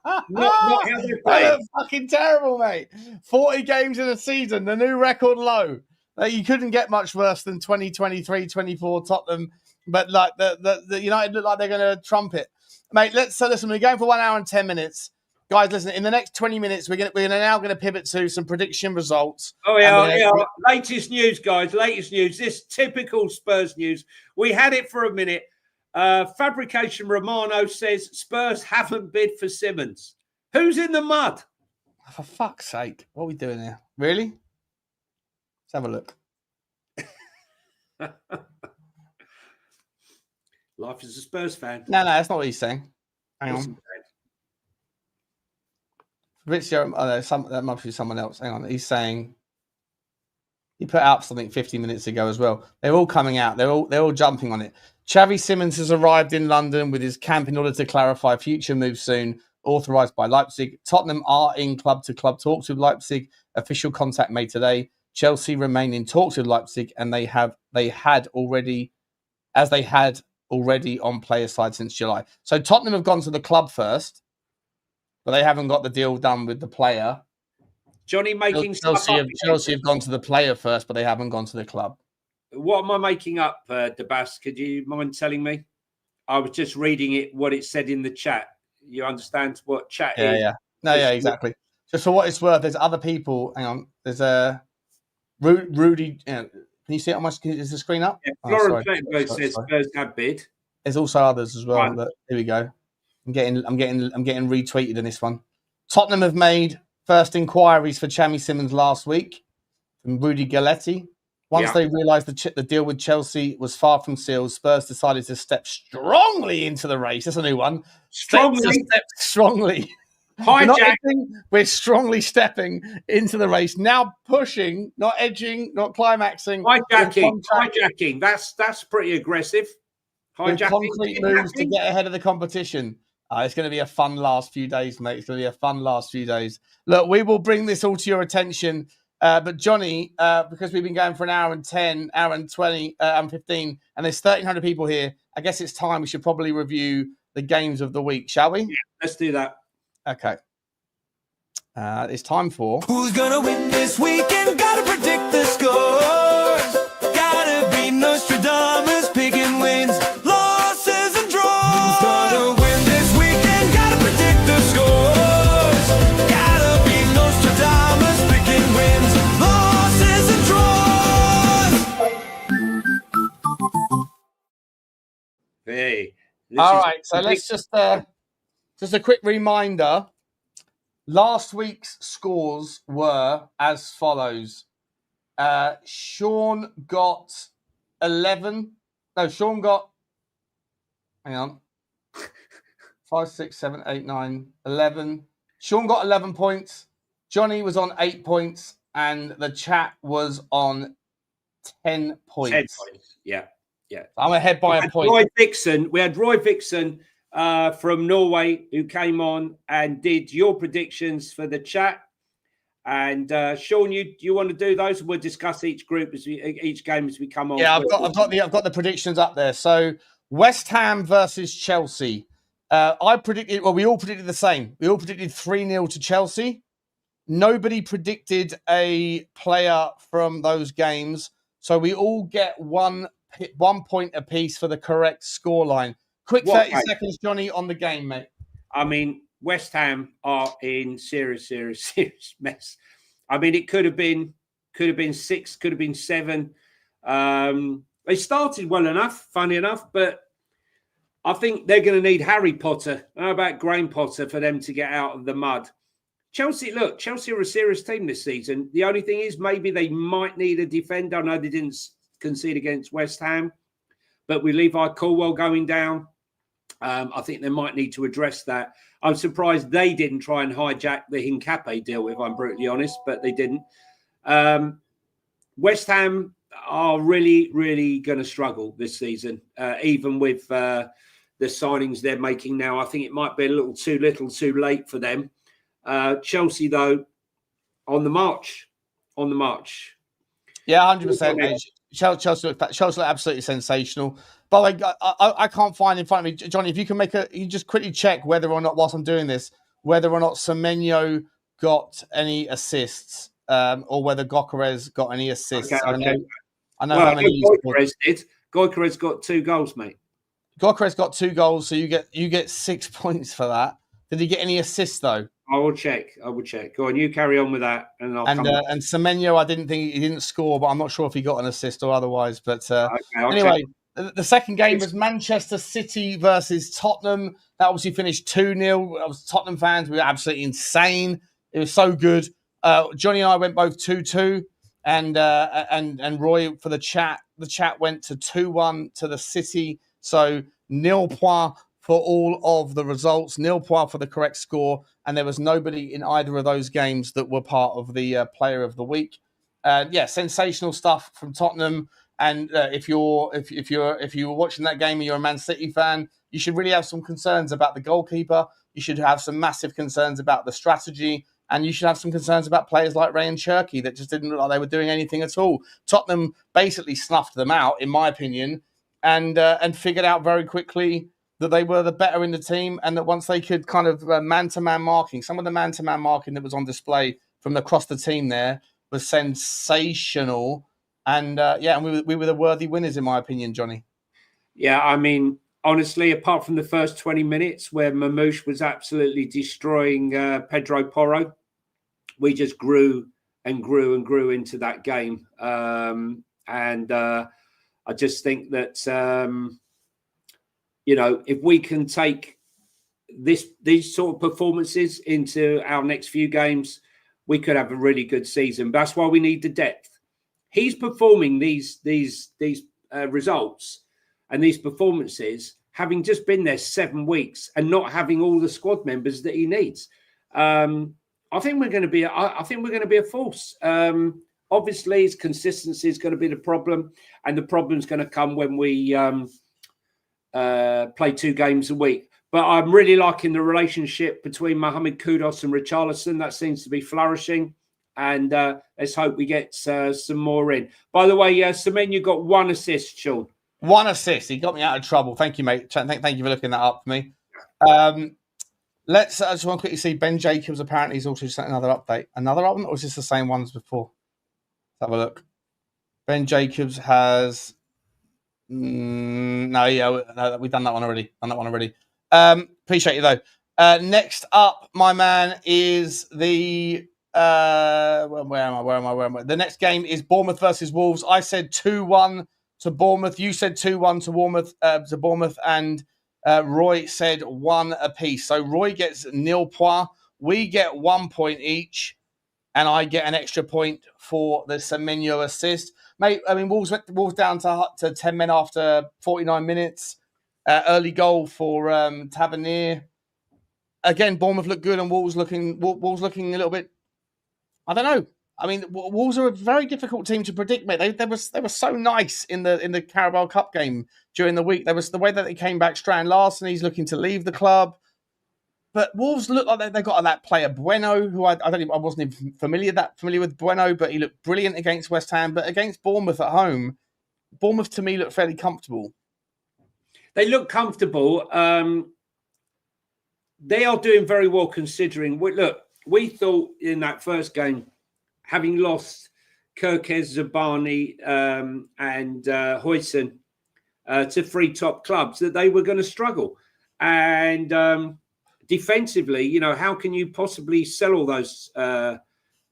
how they They played. look fucking terrible, mate. 40 games in a season, the new record low. You couldn't get much worse than 2023-24 Tottenham, but like the United look like they're going to trump it. Mate, listen, we're going for 1 hour and 10 minutes. Guys, listen, in the next 20 minutes, we're now going to pivot to some prediction results. Oh, yeah. Latest news, guys. Latest news. This typical Spurs news. We had it for a minute. Fabrication Romano says Spurs haven't bid for Simmons. Who's in the mud? For fuck's sake. What are we doing here? Really? Let's have a look. Life as a Spurs fan. No, that's not what he's saying. Hang on. That must be someone else. Hang on. He's saying he put out something 50 minutes ago as well. They're all coming out. They're all jumping on it. Xavi Simons has arrived in London with his camp in order to clarify future moves soon, authorised by Leipzig. Tottenham are in club-to-club talks with Leipzig. Official contact made today. Chelsea remain in talks with Leipzig, and they had already on player side since July. So Tottenham have gone to the club first, but they haven't got the deal done with the player. Johnny making Chelsea have gone to the player first, but they haven't gone to the club. What am I making up, Debas? Could you mind telling me? I was just reading it, what it said in the chat. You understand what chat is? Yeah. No, yeah, exactly. Just for what it's worth, there's other people. Hang on. There's a Rudy. Can you see it on my screen? Is the screen up? Yeah, Florence Plettenberg says Spurs have bid. There's also others as well. Right. But here we go. I'm getting retweeted in this one. Tottenham have made first inquiries for Xavi Simons last week from Rudy Galletti. Once they realised the deal with Chelsea was far from sealed, Spurs decided to step strongly into the race. That's a new one. Strongly. Hijack. We're strongly stepping into the race. Now pushing, not edging, not climaxing. Hijacking. That's pretty aggressive. Hijacking. Concrete moves to get ahead of the competition. It's going to be a fun last few days, mate. It's going to be a fun last few days. Look, we will bring this all to your attention. But Johnny, because we've been going for an hour and 10, hour and 20, and 15, and there's 1,300 people here, I guess it's time we should probably review the games of the week, shall we? Yeah, let's do that. Okay. It's time for... Who's gonna win this weekend? Gotta predict the scores. Gotta be Nostradamus, picking wins, losses and draws. Who's gonna win this weekend? Gotta predict the scores. Gotta be Nostradamus, picking wins, losses and draws. Hey. All right, so let's just a quick reminder. Last week's scores were as follows. Sean got 11. No, Sean got, hang on, 5, 6, 7, 8, 9, 11. Sean got 11 points. Johnny was on 8 points, and the chat was on 10 points. 10 points, yeah. I'm ahead by a point. We had Roy Vixen from Norway who came on and did your predictions for the chat. And Sean, you want to do those? We'll discuss each group each game as we come on. Yeah, I've got the predictions up there. So West Ham versus Chelsea. I predicted. Well, we all predicted the same. We all predicted 3-0 to Chelsea. Nobody predicted a player from those games, so we all get 1 point apiece for the correct scoreline. Quick 30 seconds, Johnny, on the game, mate. I mean, West Ham are in serious mess. I mean, it could have been 6, could have been 7. They started well enough, funny enough, but I think they're going to need Harry Potter. How about Graham Potter for them to get out of the mud? Chelsea are a serious team this season. The only thing is maybe they might need a defender. I know they didn't concede against West Ham, but with Levi Colwell going down, I think they might need to address that. I'm surprised they didn't try and hijack the Hincape deal, if I'm brutally honest, but they didn't. West Ham are really, really going to struggle this season, even with the signings they're making now. I think it might be a little too late for them. Chelsea, though, on the march. Yeah, 100%. Chelsea look absolutely sensational. By the way, I can't find in front of me, Johnny, if you can you just quickly check whether or not, whilst I'm doing this, whether or not Semenyo got any assists, or whether Gyökeres got any assists. Okay, I know how many Gyökeres did. Gyökeres got 2 goals, mate. Gyökeres got 2 goals, so you get 6 points for that. Did he get any assists though? I will check. Go on, you carry on with that, and I'll come back. And Semenyo, I didn't think he didn't score, but I'm not sure if he got an assist or otherwise. But anyway, the second game was Manchester City versus Tottenham. That obviously finished 2-0. Tottenham fans, we were absolutely insane. It was so good. Johnny and I went both 2-2, and Roy for the chat. The chat went to 2-1 to the City. So 0 points for all of the results, 0 points for the correct score, and there was nobody in either of those games that were part of the Player of the Week. Sensational stuff from Tottenham. And if you were watching that game and you're a Man City fan, you should really have some concerns about the goalkeeper. You should have some massive concerns about the strategy, and you should have some concerns about players like Ray and Cherky that just didn't look like they were doing anything at all. Tottenham basically snuffed them out, in my opinion, and figured out very quickly that they were the better in the team, and that once they could kind of man-to-man marking, some of the man-to-man marking that was on display from across the team there was sensational. And we were the worthy winners, in my opinion, Johnny. Yeah, I mean, honestly, apart from the first 20 minutes where Mamouche was absolutely destroying Pedro Porro, we just grew and grew and grew into that game. I just think that, if we can take these sort of performances into our next few games, we could have a really good season. But that's why we need the depth. He's performing these results and these performances, having just been there 7 weeks and not having all the squad members that he needs. I think we're going to be. I think we're going to be a force. Obviously, his consistency is going to be the problem, and the problem's going to come when we play 2 games a week. But I'm really liking the relationship between Mohamed Kudus and Richarlison. That seems to be flourishing. And let's hope we get some more in. By the way, Semenyo got 1 assist, Sean. 1 assist. He got me out of trouble. Thank you, mate. Thank you for looking that up for me. I just want to quickly see Ben Jacobs. Apparently, he's also sent another update. Another one, or is this the same one as before? Let's have a look. Ben Jacobs has. No, we've done that one already. Appreciate you though. Next up, my man, is the. Where am I? The next game is Bournemouth versus Wolves. I said 2-1 to Bournemouth. You said 2-1 to Bournemouth, and Roy said 1 apiece. So Roy gets 0 points. We get 1 point each, and I get an extra point for the Semenyo assist. Mate, I mean, Wolves down to 10 men after 49 minutes. Early goal for Tavernier. Again, Bournemouth look good, and Wolves looking a little bit. I don't know. I mean, Wolves are a very difficult team to predict, mate. They were so nice in the Carabao Cup game during the week. There was the way that they came back. Strand Larson, he's looking to leave the club. But Wolves look like they've got that player Bueno, who I wasn't even familiar with Bueno, but he looked brilliant against West Ham. But against Bournemouth at home, Bournemouth to me looked fairly comfortable. They look comfortable. They are doing very well considering. We thought in that first game, having lost Kirkez, Zabani and Huysen to 3 top clubs, that they were going to struggle. And defensively, how can you possibly sell all those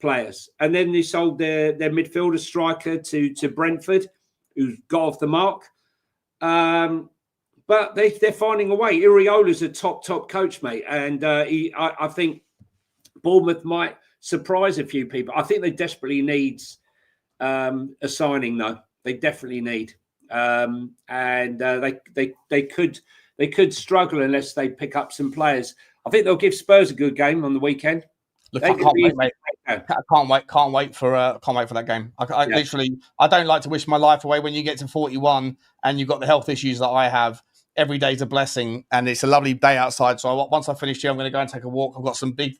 players? And then they sold their midfielder striker to Brentford. who's got off the mark. But they're finding a way. Iriola's a top coach, mate. And I think Bournemouth might surprise a few people. I think they desperately need a signing, though. They definitely need. And they could struggle unless they pick up some players. I think they'll give Spurs a good game on the weekend. Look, I can't wait, mate. Can't wait for that game. Literally, I don't like to wish my life away. When you get to 41 and you've got the health issues that I have, every day's a blessing, and it's a lovely day outside. So once I finish here, I'm going to go and take a walk. I've got some big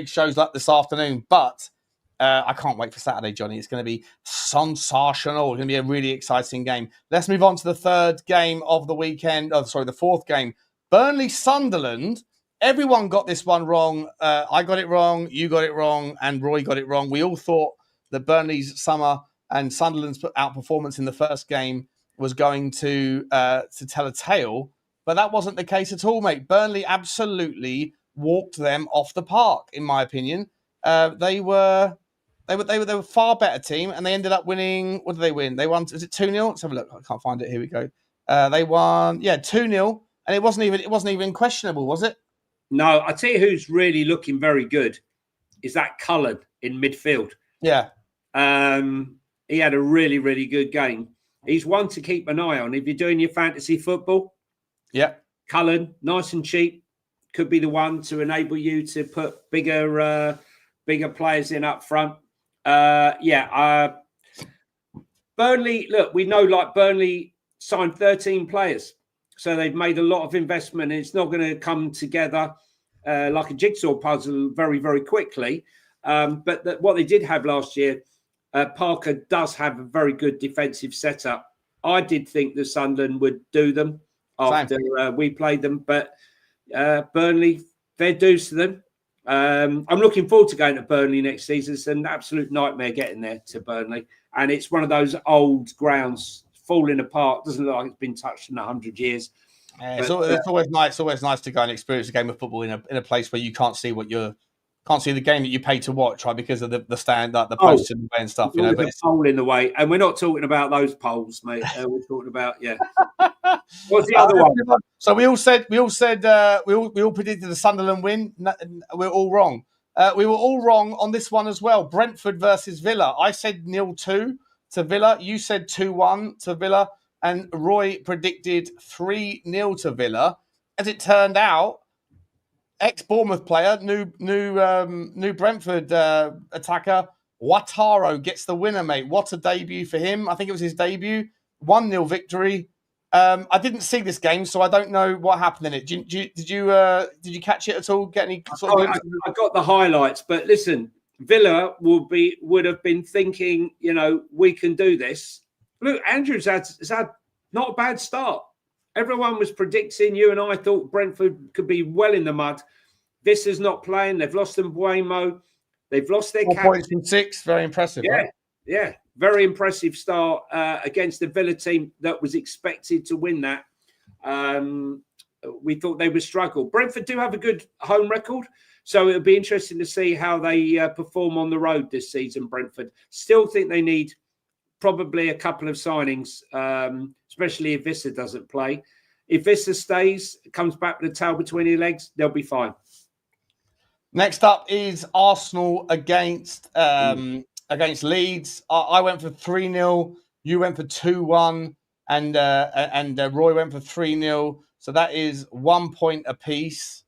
shows like this afternoon, but I can't wait for Saturday, Johnny. It's going to be sensational. It's going to be a really exciting game. Let's move on to the third game of the weekend. Oh, sorry, the fourth game. Burnley-Sunderland. Everyone got this one wrong. I got it wrong. You got it wrong. And Roy got it wrong. We all thought that Burnley's summer and Sunderland's outperformance in the first game was going to tell a tale. But that wasn't the case at all, mate. Burnley absolutely walked them off the park, in my opinion. They were a far better team, and they ended up winning. What did they win? They won. Is it 2-0? Let's have a look. I can't find it. Here we go. They won. 2-0, and it wasn't even questionable, was it? No, I tell you who's really looking very good is that Cullen in midfield. Yeah. He had a really, really good game. He's one to keep an eye on if you're doing your fantasy football. Yeah. Cullen, nice and cheap, could be the one to enable you to put bigger players in up front. Burnley, look, we know like Burnley signed 13 players. So they've made a lot of investment, and it's not going to come together like a jigsaw puzzle very, very quickly. But what they did have last year, Parker does have a very good defensive setup. I did think that Sunderland would do them after we played them, but Burnley, fair dues to them. I'm looking forward to going to Burnley next season. It's an absolute nightmare getting there to Burnley, and it's one of those old grounds falling apart. Doesn't look like it's been touched in 100 years. It's always nice. It's always nice to go and experience a game of football in a place where you can't see the game that you pay to watch, right? Because of the stand, like the posts in the way and stuff. You know, but it's a pole in the way, and we're not talking about those poles, mate. We're talking about What's the other one? So we all predicted the Sunderland win. We're all wrong. We were all wrong on this one as well. Brentford versus Villa. I said 0-2 to Villa. You said 2-1 to Villa. And Roy predicted 3-0 to Villa. As it turned out, ex-Bournemouth player, new Brentford attacker, Ouattara gets the winner, mate. What a debut for him. I think it was his debut. 1-0 victory. I didn't see this game, so I don't know what happened in it. Did you catch it at all? Get any sort of... I got the highlights, but listen, Villa would have been thinking, we can do this. Look, Andrews has had not a bad start. Everyone was predicting, you and I thought Brentford could be well in the mud. This is not playing. They've lost Mbuemo. They've lost their 4 points from 6. Very impressive. Yeah, right? Yeah. Very impressive start against the Villa team that was expected to win that. We thought they would struggle. Brentford do have a good home record, so it'll be interesting to see how they perform on the road this season, Brentford. Still think they need probably a couple of signings, especially if Visser doesn't play. If Visser stays, comes back with the tail between his legs, they'll be fine. Next up is Arsenal against Leeds. I went for 3-0. You went for 2-1, and Roy went for 3-0. So that is 1 point apiece.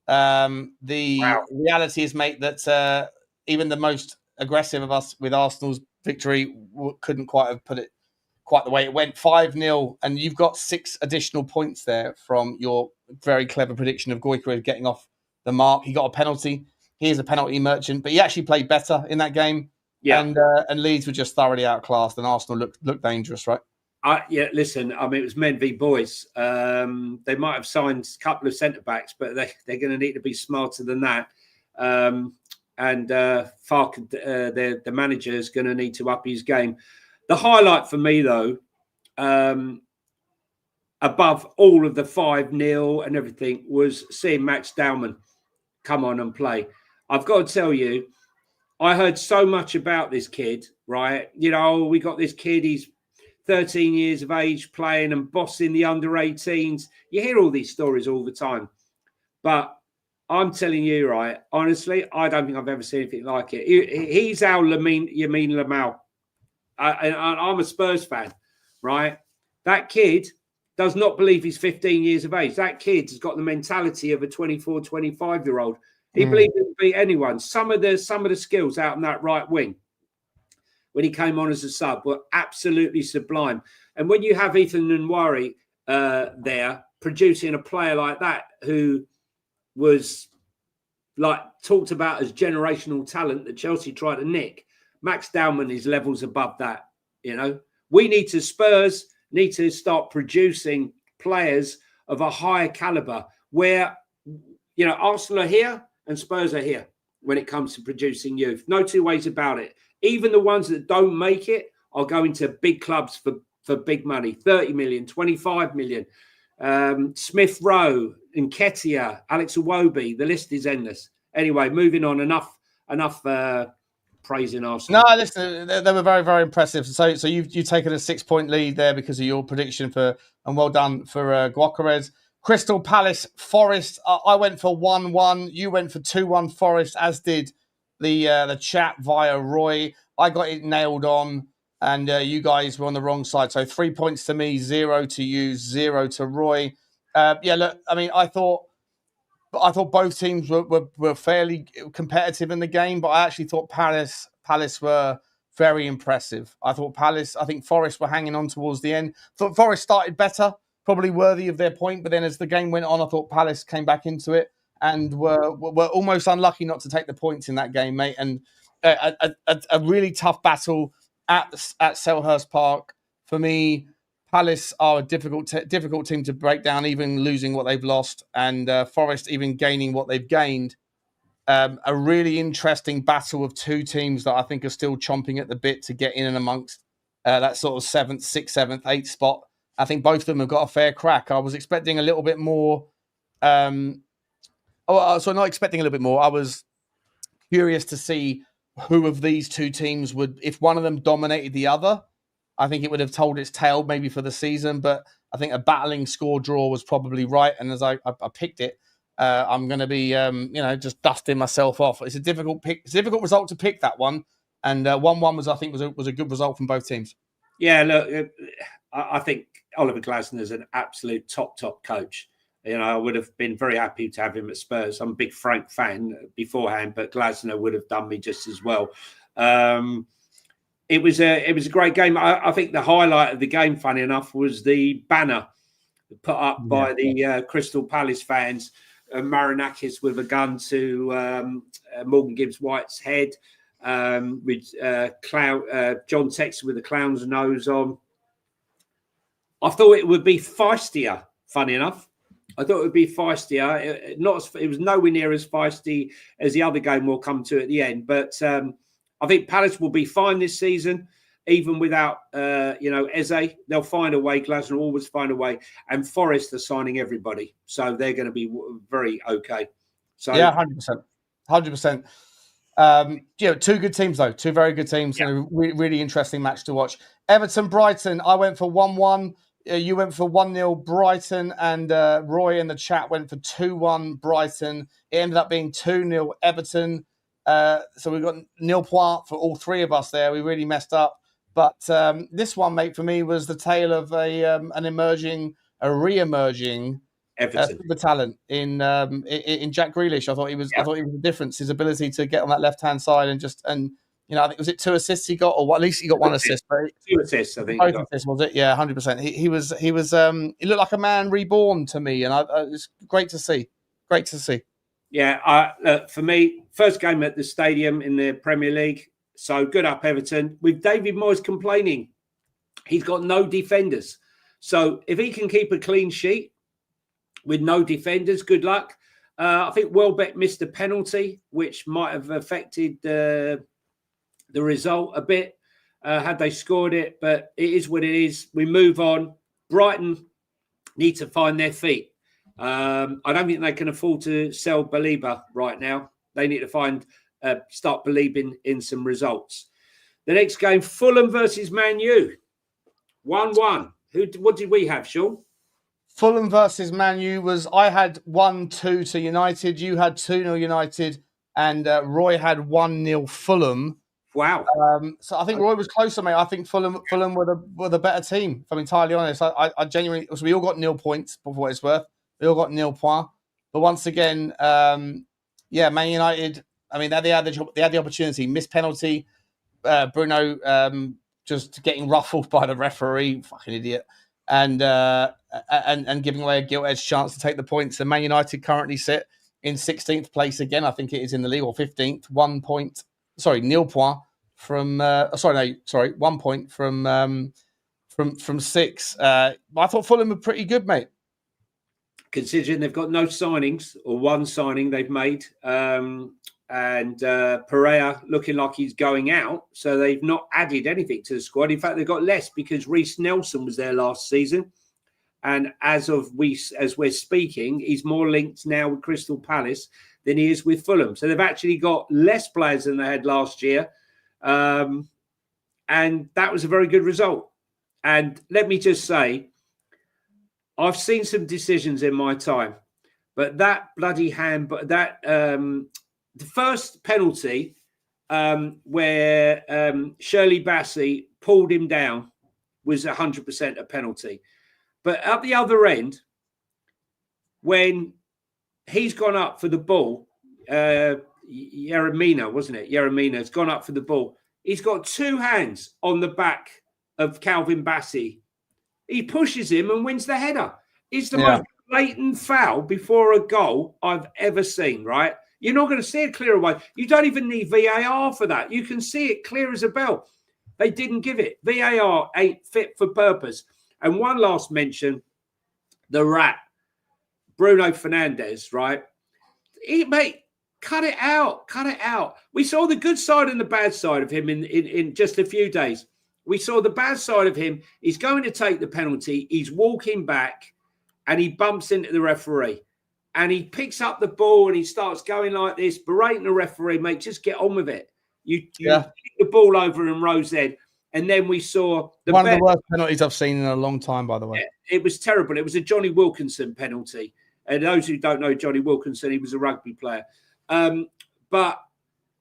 Reality is, mate, that even the most aggressive of us with Arsenal's victory couldn't quite have put it quite the way it went. 5-0, and you've got 6 additional points there from your very clever prediction of Gyökeres getting off the mark. He got a penalty. He is a penalty merchant, but he actually played better in that game. Yeah, and Leeds were just thoroughly outclassed, and Arsenal looked dangerous, right? Listen, I mean, it was men v boys. They might have signed a couple of centre backs, but they're going to need to be smarter than that. And Fark, the manager, is going to need to up his game. The highlight for me, though, above all of the 5-0 and everything, was seeing Max Dowman come on and play. I've got to tell you, I heard so much about this kid, right? We got this kid. He's 13 years of age, playing and bossing the under-18s. You hear all these stories all the time. But I'm telling you, right, honestly, I don't think I've ever seen anything like it. He's our Yamin Lamau. I'm a Spurs fan, right? That kid does not believe he's 15 years of age. That kid has got the mentality of a 24, 25-year-old. He believes he can beat anyone. Some of the skills out on that right wing when he came on as a sub were absolutely sublime. And when you have Ethan Nwaneri there producing a player like that who was like talked about as generational talent that Chelsea tried to nick, Max Dowman is levels above that. You know, Spurs need to start producing players of a higher caliber where, you know, Arsenal are here and Spurs are here when it comes to producing youth. No two ways about it. Even the ones that don't make it are going to big clubs for big money, 30 million, 25 million. Smith Rowe, Nketiah, Alex Iwobi, the list is endless. Anyway, moving on, enough praising Arsenal. No, listen, they were very, very impressive. So you've taken a 6-point lead there because of your prediction and well done for Gyökeres. Crystal Palace, Forest. I went for 1-1. You went for 2-1 Forest, as did the chat via Roy. I got it nailed on, and you guys were on the wrong side. So 3 points to me, 0 to you, 0 to Roy. Look, I mean, I thought both teams were fairly competitive in the game, but I actually thought Palace were very impressive. I think Forest were hanging on towards the end. Thought Forest started better, probably worthy of their point, but then as the game went on, I thought Palace came back into it and were almost unlucky not to take the points in that game, mate. And a really tough battle at Selhurst Park. For me, Palace are a difficult team to break down, even losing what they've lost, and Forest even gaining what they've gained. A really interesting battle of two teams that I think are still chomping at the bit to get in and amongst that sort of 7th, 6th, 7th, 8th spot. I think both of them have got a fair crack. I was expecting a little bit more. Not expecting a little bit more. I was curious to see who of these two teams would, if one of them dominated the other, I think it would have told its tale maybe for the season. But I think a battling score draw was probably right. And as I picked it, I'm going to be, just dusting myself off. It's a difficult pick. It's a difficult result to pick, that one. And 1-1 was a good result from both teams. Yeah, look, I think Oliver Glasner's an absolute top coach. You know, I would have been very happy to have him at Spurs. I'm a big Frank fan beforehand, but Glasner would have done me just as well. It was a great game. I think the highlight of the game, funny enough, was the banner put up by the Crystal Palace fans. Marinakis with a gun to Morgan Gibbs White's head, with John Textor with the clown's nose on. I thought it would be feistier, funny enough. I thought it would be feistier. It was nowhere near as feisty as the other game we'll come to at the end. But I think Palace will be fine this season, even without, Eze. They'll find a way. Glasner will always find a way. And Forest are signing everybody. So they're going to be very okay. So yeah, 100%. 100%. Two good teams, though. Two very good teams. Yeah. And a really interesting match to watch. Everton-Brighton, I went for 1-1. You went for 1-0 Brighton, and Roy in the chat went for 2-1 Brighton. It ended up being 2-0 Everton. So we got nil point for all three of us there. We really messed up. But this one, mate, for me was the tale of a re-emerging Everton super talent in Jack Grealish. I thought he was the difference. His ability to get on that left-hand side I think was it 2 assists he got, or at least he got 1 assist. But 2 assists, I think. Both assists, was it? Yeah, 100%. He looked like a man reborn to me, and it's great to see. Great to see. Yeah, for me, first game at the stadium in the Premier League. So good up Everton. With David Moyes complaining, he's got no defenders. So if he can keep a clean sheet with no defenders, good luck. I think Welbeck missed a penalty, which might have affected the result a bit had they scored it. But it is what it is. We move on. Brighton need to find their feet. I don't think they can afford to sell Baliba right now. They need to start believing in some results. The next game, Fulham versus Man U. 1-1. What did we have, Sean? Fulham versus Man U was, I had 1-2 to United. You had 2-0 United, and Roy had 1-0 Fulham. Wow. So I think Roy was closer, mate. I think Fulham were the better team, if I'm entirely honest. I genuinely, so we all got 0 points for what it's worth. We all got 0 points. But once again, Man United, I mean, they had the opportunity. Missed penalty. Bruno just getting ruffled by the referee, fucking idiot, and giving away a gilt-edged chance to take the points. And Man United currently sit in 16th place again. I think it is in the league, or 15th. 1 point. Sorry, 0 point from. 1 point from 6. I thought Fulham were pretty good, mate. Considering they've got no signings, or one signing they've made, and Pereira looking like he's going out, so they've not added anything to the squad. In fact, they've got less because Reece Nelson was there last season, and as we're speaking, he's more linked now with Crystal Palace than he is with Fulham. So they've actually got less players than they had last year, and that was a very good result. And let me just say, I've seen some decisions in my time, but that bloody the first penalty where Shirley Bassey pulled him down was 100% a penalty. But at the other end, when he's gone up for the ball, Yeremina, wasn't it? Yeremina has gone up for the ball. He's got 2 hands on the back of Calvin Bassey. He pushes him and wins the header. It's the most blatant foul before a goal I've ever seen, right? You're not going to see a clear away. You don't even need VAR for that. You can see it clear as a bell. They didn't give it. VAR ain't fit for purpose. And one last mention, the rat, Bruno Fernandes, right? Mate, cut it out. Cut it out. We saw the good side and the bad side of him in just a few days. We saw the bad side of him. He's going to take the penalty. He's walking back and he bumps into the referee. And he picks up the ball and he starts going like this, berating the referee, mate, just get on with it. You kick the ball over in Rose Head. And then we saw one of the worst penalties I've seen in a long time, by the way. It was terrible. It was a Johnny Wilkinson penalty. And those who don't know Johnny Wilkinson, he was a rugby player. But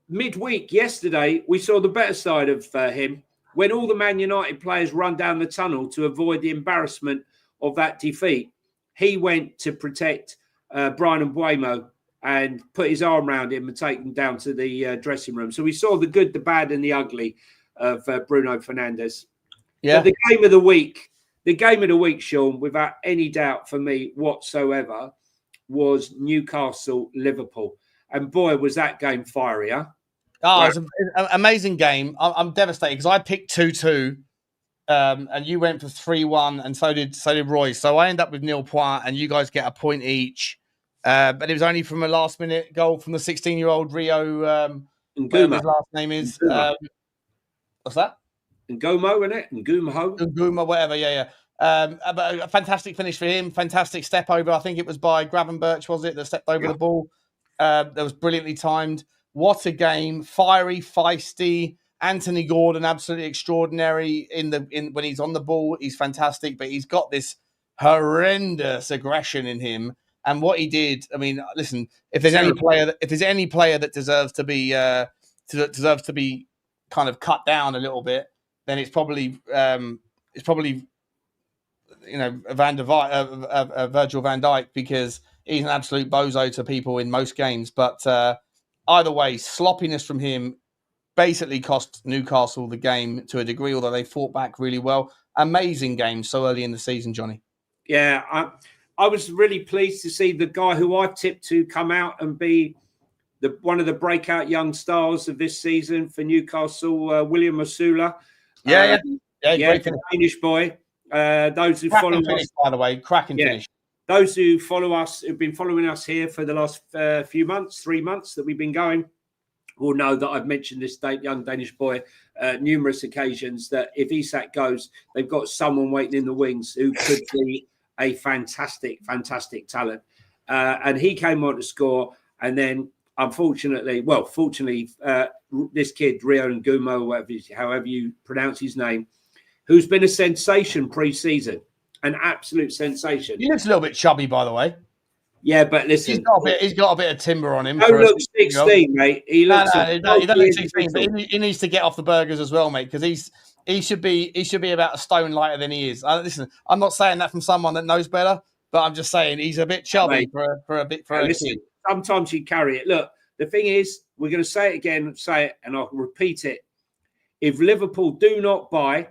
midweek yesterday, we saw the better side of him when all the Man United players run down the tunnel to avoid the embarrassment of that defeat. He went to protect Brian Mbuemo and put his arm around him and take him down to the dressing room. So we saw the good, the bad, and the ugly of Bruno Fernandes. Yeah. But the game of the week, Sean, without any doubt for me whatsoever, was Newcastle-Liverpool. And boy, was that game fiery, huh? Oh, it was an amazing game. I'm devastated because I picked 2-2. And you went for 3-1, and so did Roy. So I end up with 0 point, and you guys get a point each. But it was only from a last-minute goal from the 16-year-old Rio. Whatever his last name is. What's that? Ngomo, isn't it? Nguma, whatever. Yeah. But a fantastic finish for him. Fantastic step over. I think it was by Gravenberch, was it, that stepped over the ball? That was brilliantly timed. What a game! Fiery, feisty. Anthony Gordon, absolutely extraordinary when he's on the ball. He's fantastic, but he's got this horrendous aggression in him. And what he did, I mean, listen, if there's any player that deserves to be kind of cut down a little bit, then it's probably Virgil van Dijk, because he's an absolute bozo to people in most games. But either way, sloppiness from him basically cost Newcastle the game to a degree, although they fought back really well. Amazing game so early in the season, Johnny. Yeah, I was really pleased to see the guy who I tipped to come out and be one of the breakout young stars of this season for Newcastle, William Osula. Great finish. Danish boy. Those who follow us, by the way, cracking finish. Those who follow us, who've been following us here for the last 3 months that we've been going, will know that I've mentioned this young Danish boy numerous occasions, that if Isak goes, they've got someone waiting in the wings who could be a fantastic talent. And he came on to score. And then, fortunately, this kid, Rio Ngumo, however you pronounce his name, who's been a sensation pre-season, an absolute sensation. He looks a little bit chubby, by the way. Yeah, but listen, He's got a bit of timber on him. Don't look 16, mate. He looks. He doesn't look 16, but he needs to get off the burgers as well, mate, because he should be about a stone lighter than he is. Listen, I'm not saying that from someone that knows better, but I'm just saying he's a bit chubby for a kid. Sometimes you carry it. Look, the thing is, we're going to say it again, and I'll repeat it. If Liverpool do not buy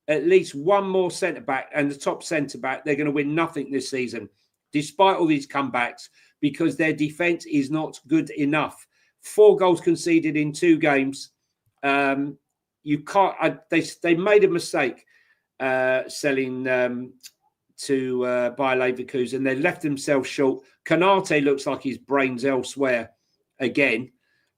at least one more centre back and the top centre back, they're going to win nothing this season, despite all these comebacks, because their defence is not good enough. 4 goals conceded in 2 games. You can't. They made a mistake selling to Bayer Leverkusen. They left themselves short. Konate looks like his brain's elsewhere again,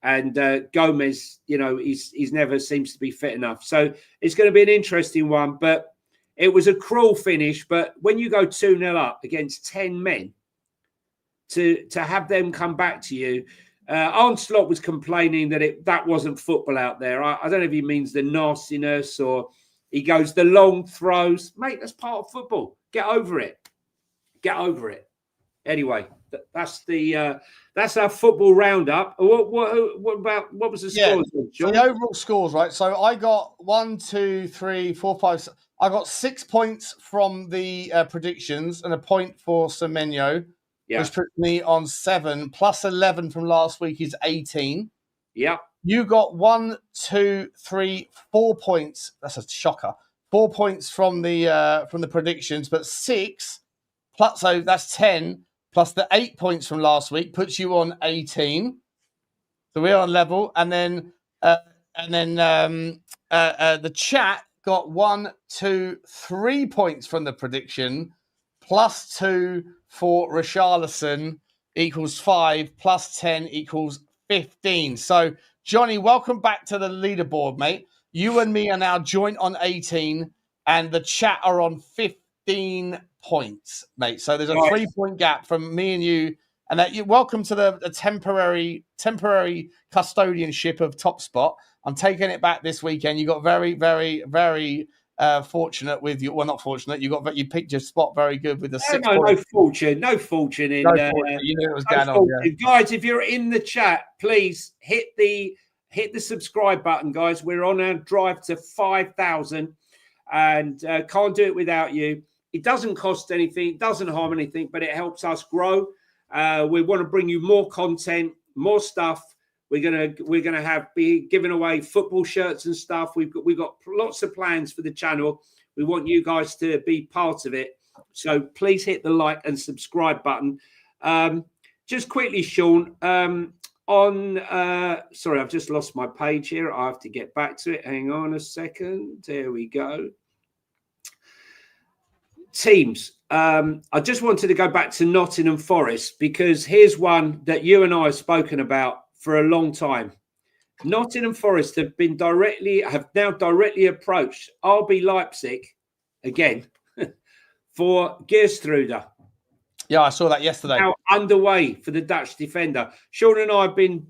and Gomez, he's never seems to be fit enough. So it's going to be an interesting one. But it was a cruel finish. But when you go 2-0 up against 10 men, to have them come back to you. Arne Slot was complaining that wasn't football out there. I don't know if he means the nastiness or he goes the long throws. Mate, that's part of football. Get over it. Get over it. Anyway, that's our football roundup. What was the scores? So the overall scores, right? So I got 1, 2, 3, 4, 5. I got 6 points from the predictions and a point for Semenyo. Yeah. Which puts me on 7, plus 11 from last week is 18. Yeah. You got 1, 2, 3, 4 points. That's a shocker. 4 points from the predictions, but 6 plus, so that's 10 plus the 8 points from last week puts you on 18. So we're on level, and then the chat got 1, 2, 3 points from the prediction, plus 2 for Richarlison equals 5, plus 10 equals 15. So, Johnny, welcome back to the leaderboard, mate. You and me are now joint on 18, and the chat are on 15 points, mate. So there's a 3-point gap from me and you. And welcome to the temporary custodianship of Top Spot. I'm taking it back this weekend. You got very, very, very fortunate with you. Well, not fortunate. You picked your spot very good with the 6 points. No fortune in. You knew it was going on. Yeah. Guys, if you're in the chat, please hit the subscribe button, guys. We're on our drive to 5,000, and can't do it without you. It doesn't cost anything. It doesn't harm anything, but it helps us grow. We want to bring you more content, more stuff. We're gonna be giving away football shirts and stuff. We've got lots of plans for the channel. We want you guys to be part of it. So please hit the like and subscribe button. Just quickly, Sean, sorry, I've just lost my page here. I have to get back to it. Hang on a second. There we go. Teams. I just wanted to go back to Nottingham Forest, because here's one that you and I have spoken about for a long time. Nottingham Forest have now directly approached RB Leipzig again for Geerstruder. Yeah, I saw that yesterday. Now underway for the Dutch defender. Sean and I have been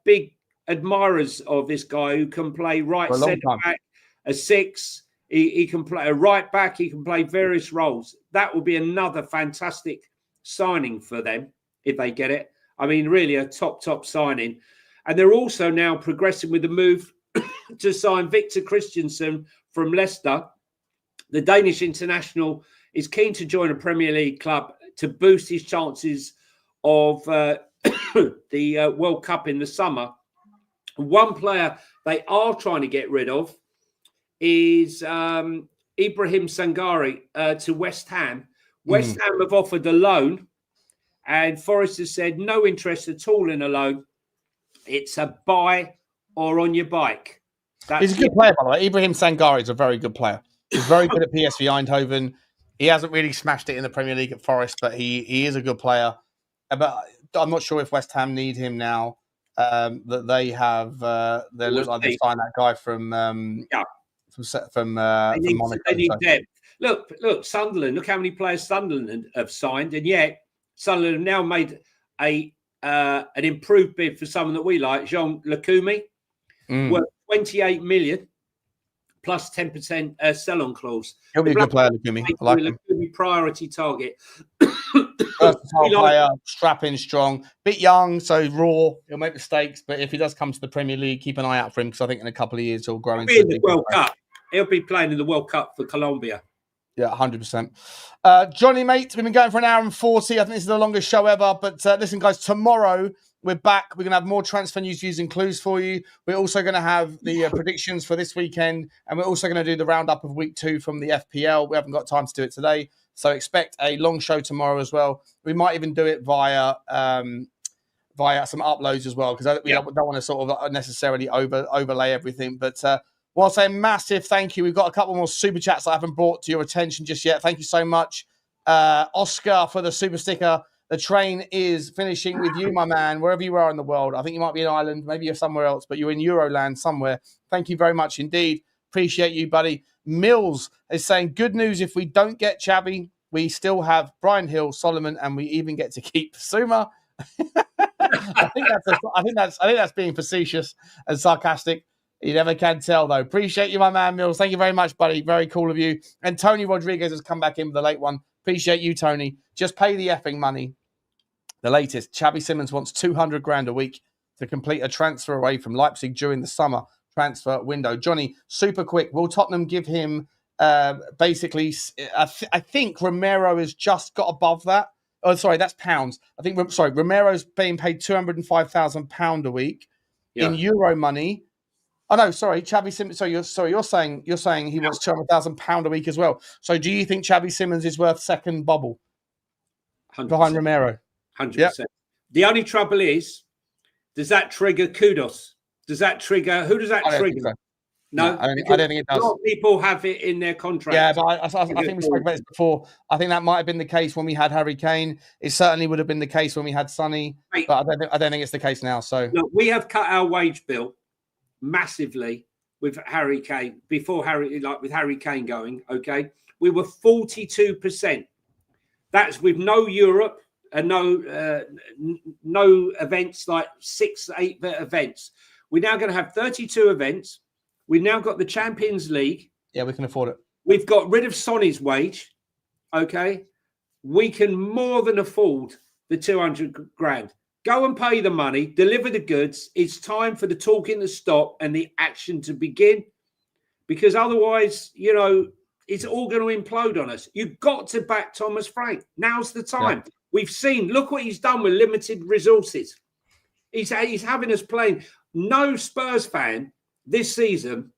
big admirers of this guy, who can play right centre back, a 6. He can play a right back. He can play various roles. That will be another fantastic signing for them if they get it. I mean, really a top signing. And they're also now progressing with the move to sign Victor Christensen from Leicester. The Danish international is keen to join a Premier League club to boost his chances of the World Cup in the summer. One player they are trying to get rid of is Ibrahim Sangare to West Ham. West Ham have offered a loan, and Forest has said no interest at all in a loan. It's a buy or on your bike. He's a good player, by the way. Ibrahim Sangare is a very good player. He's very good at PSV Eindhoven. He hasn't really smashed it in the Premier League at Forest, but he is a good player. But I'm not sure if West Ham need him now. That they have, they look like they signed that guy from Monaco. They need depth. Look, Sunderland. Look how many players Sunderland have signed, and yet Sunderland have now made an improved bid for someone that we like, Jean Lacumi, worth 28 million. plus 10% sell-on clause. He'll be a good player, Lukumi. I like him. Lukumi priority target. Versatile player, strapping, strong, bit young, so raw. He'll make mistakes, but if he does come to the Premier League, keep an eye out for him because I think in a couple of years he'll grow into the World Cup. He'll be playing in the World Cup for Colombia. Yeah, 100%. Johnny, mate, we've been going for an hour and 40. I think this is the longest show ever. But listen, guys, tomorrow we're back. We're going to have more transfer news, views, and clues for you. We're also going to have the predictions for this weekend. And we're also going to do the roundup of week 2 from the FPL. We haven't got time to do it today. So expect a long show tomorrow as well. We might even do it via some uploads as well, because we don't want to sort of necessarily overlay everything. But well, I'll say a massive thank you. We've got a couple more super chats I haven't brought to your attention just yet. Thank you so much. Oscar for the super sticker. The train is finishing with you, my man, wherever you are in the world. I think you might be in Ireland. Maybe you're somewhere else, but you're in Euroland somewhere. Thank you very much indeed. Appreciate you, buddy. Mills is saying, good news if we don't get Xavi, we still have Brian Hill, Solomon, and we even get to keep Suma. I think that's being facetious and sarcastic. You never can tell, though. Appreciate you, my man, Mills. Thank you very much, buddy. Very cool of you. And Tony Rodriguez has come back in with the late one. Appreciate you, Tony. Just pay the effing money. The latest, Xavi Simons wants 200 grand a week to complete a transfer away from Leipzig during the summer transfer window. Johnny, super quick. Will Tottenham give him basically, I think Romero has just got above that. Oh, sorry, that's pounds. Romero's being paid £205,000 a week in euro money. Oh no, sorry, Xavi Simons. You're saying he wants £200,000 a week as well. So do you think Xavi Simons is worth second bubble 100%. behind Romero? 100%. Yep. The only trouble is, does that trigger kudos? Does that trigger? Who does that trigger? So. No, I don't think it does. A lot of people have it in their contract. Yeah, but I think we spoke about this before. I think that might have been the case when we had Harry Kane. It certainly would have been the case when we had Sonny. Right. But I don't think it's the case now. So look, we have cut our wage bill massively with Harry Kane with Harry Kane going. Okay, we were 42%. That's with no Europe and no events like 6-8 events. We're now going to have 32 events. We've now got the Champions League. Yeah, we can afford it. We've got rid of Sonny's wage. Okay. We can more than afford the 200 grand. Go and pay the money, deliver the goods. It's time for the talking to stop and the action to begin. Because otherwise, it's all going to implode on us. You've got to back Thomas Frank. Now's the time. Yeah. We've seen, look what he's done with limited resources. He's having us playing. No Spurs fan this season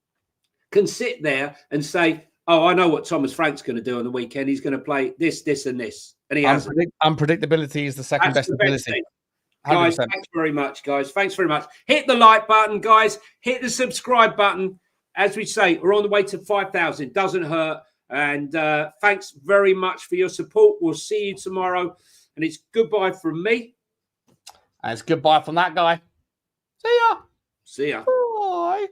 can sit there and say, oh, I know what Thomas Frank's going to do on the weekend. He's going to play this, this, and this. And he hasn't. Unpredictability is the second best ability. Guys, thanks very much, guys. Thanks very much. Hit the like button, guys. Hit the subscribe button. As we say, we're on the way to 5,000. Doesn't hurt. And thanks very much for your support. We'll see you tomorrow. And it's goodbye from me. And it's goodbye from that guy. See ya. See ya. Bye.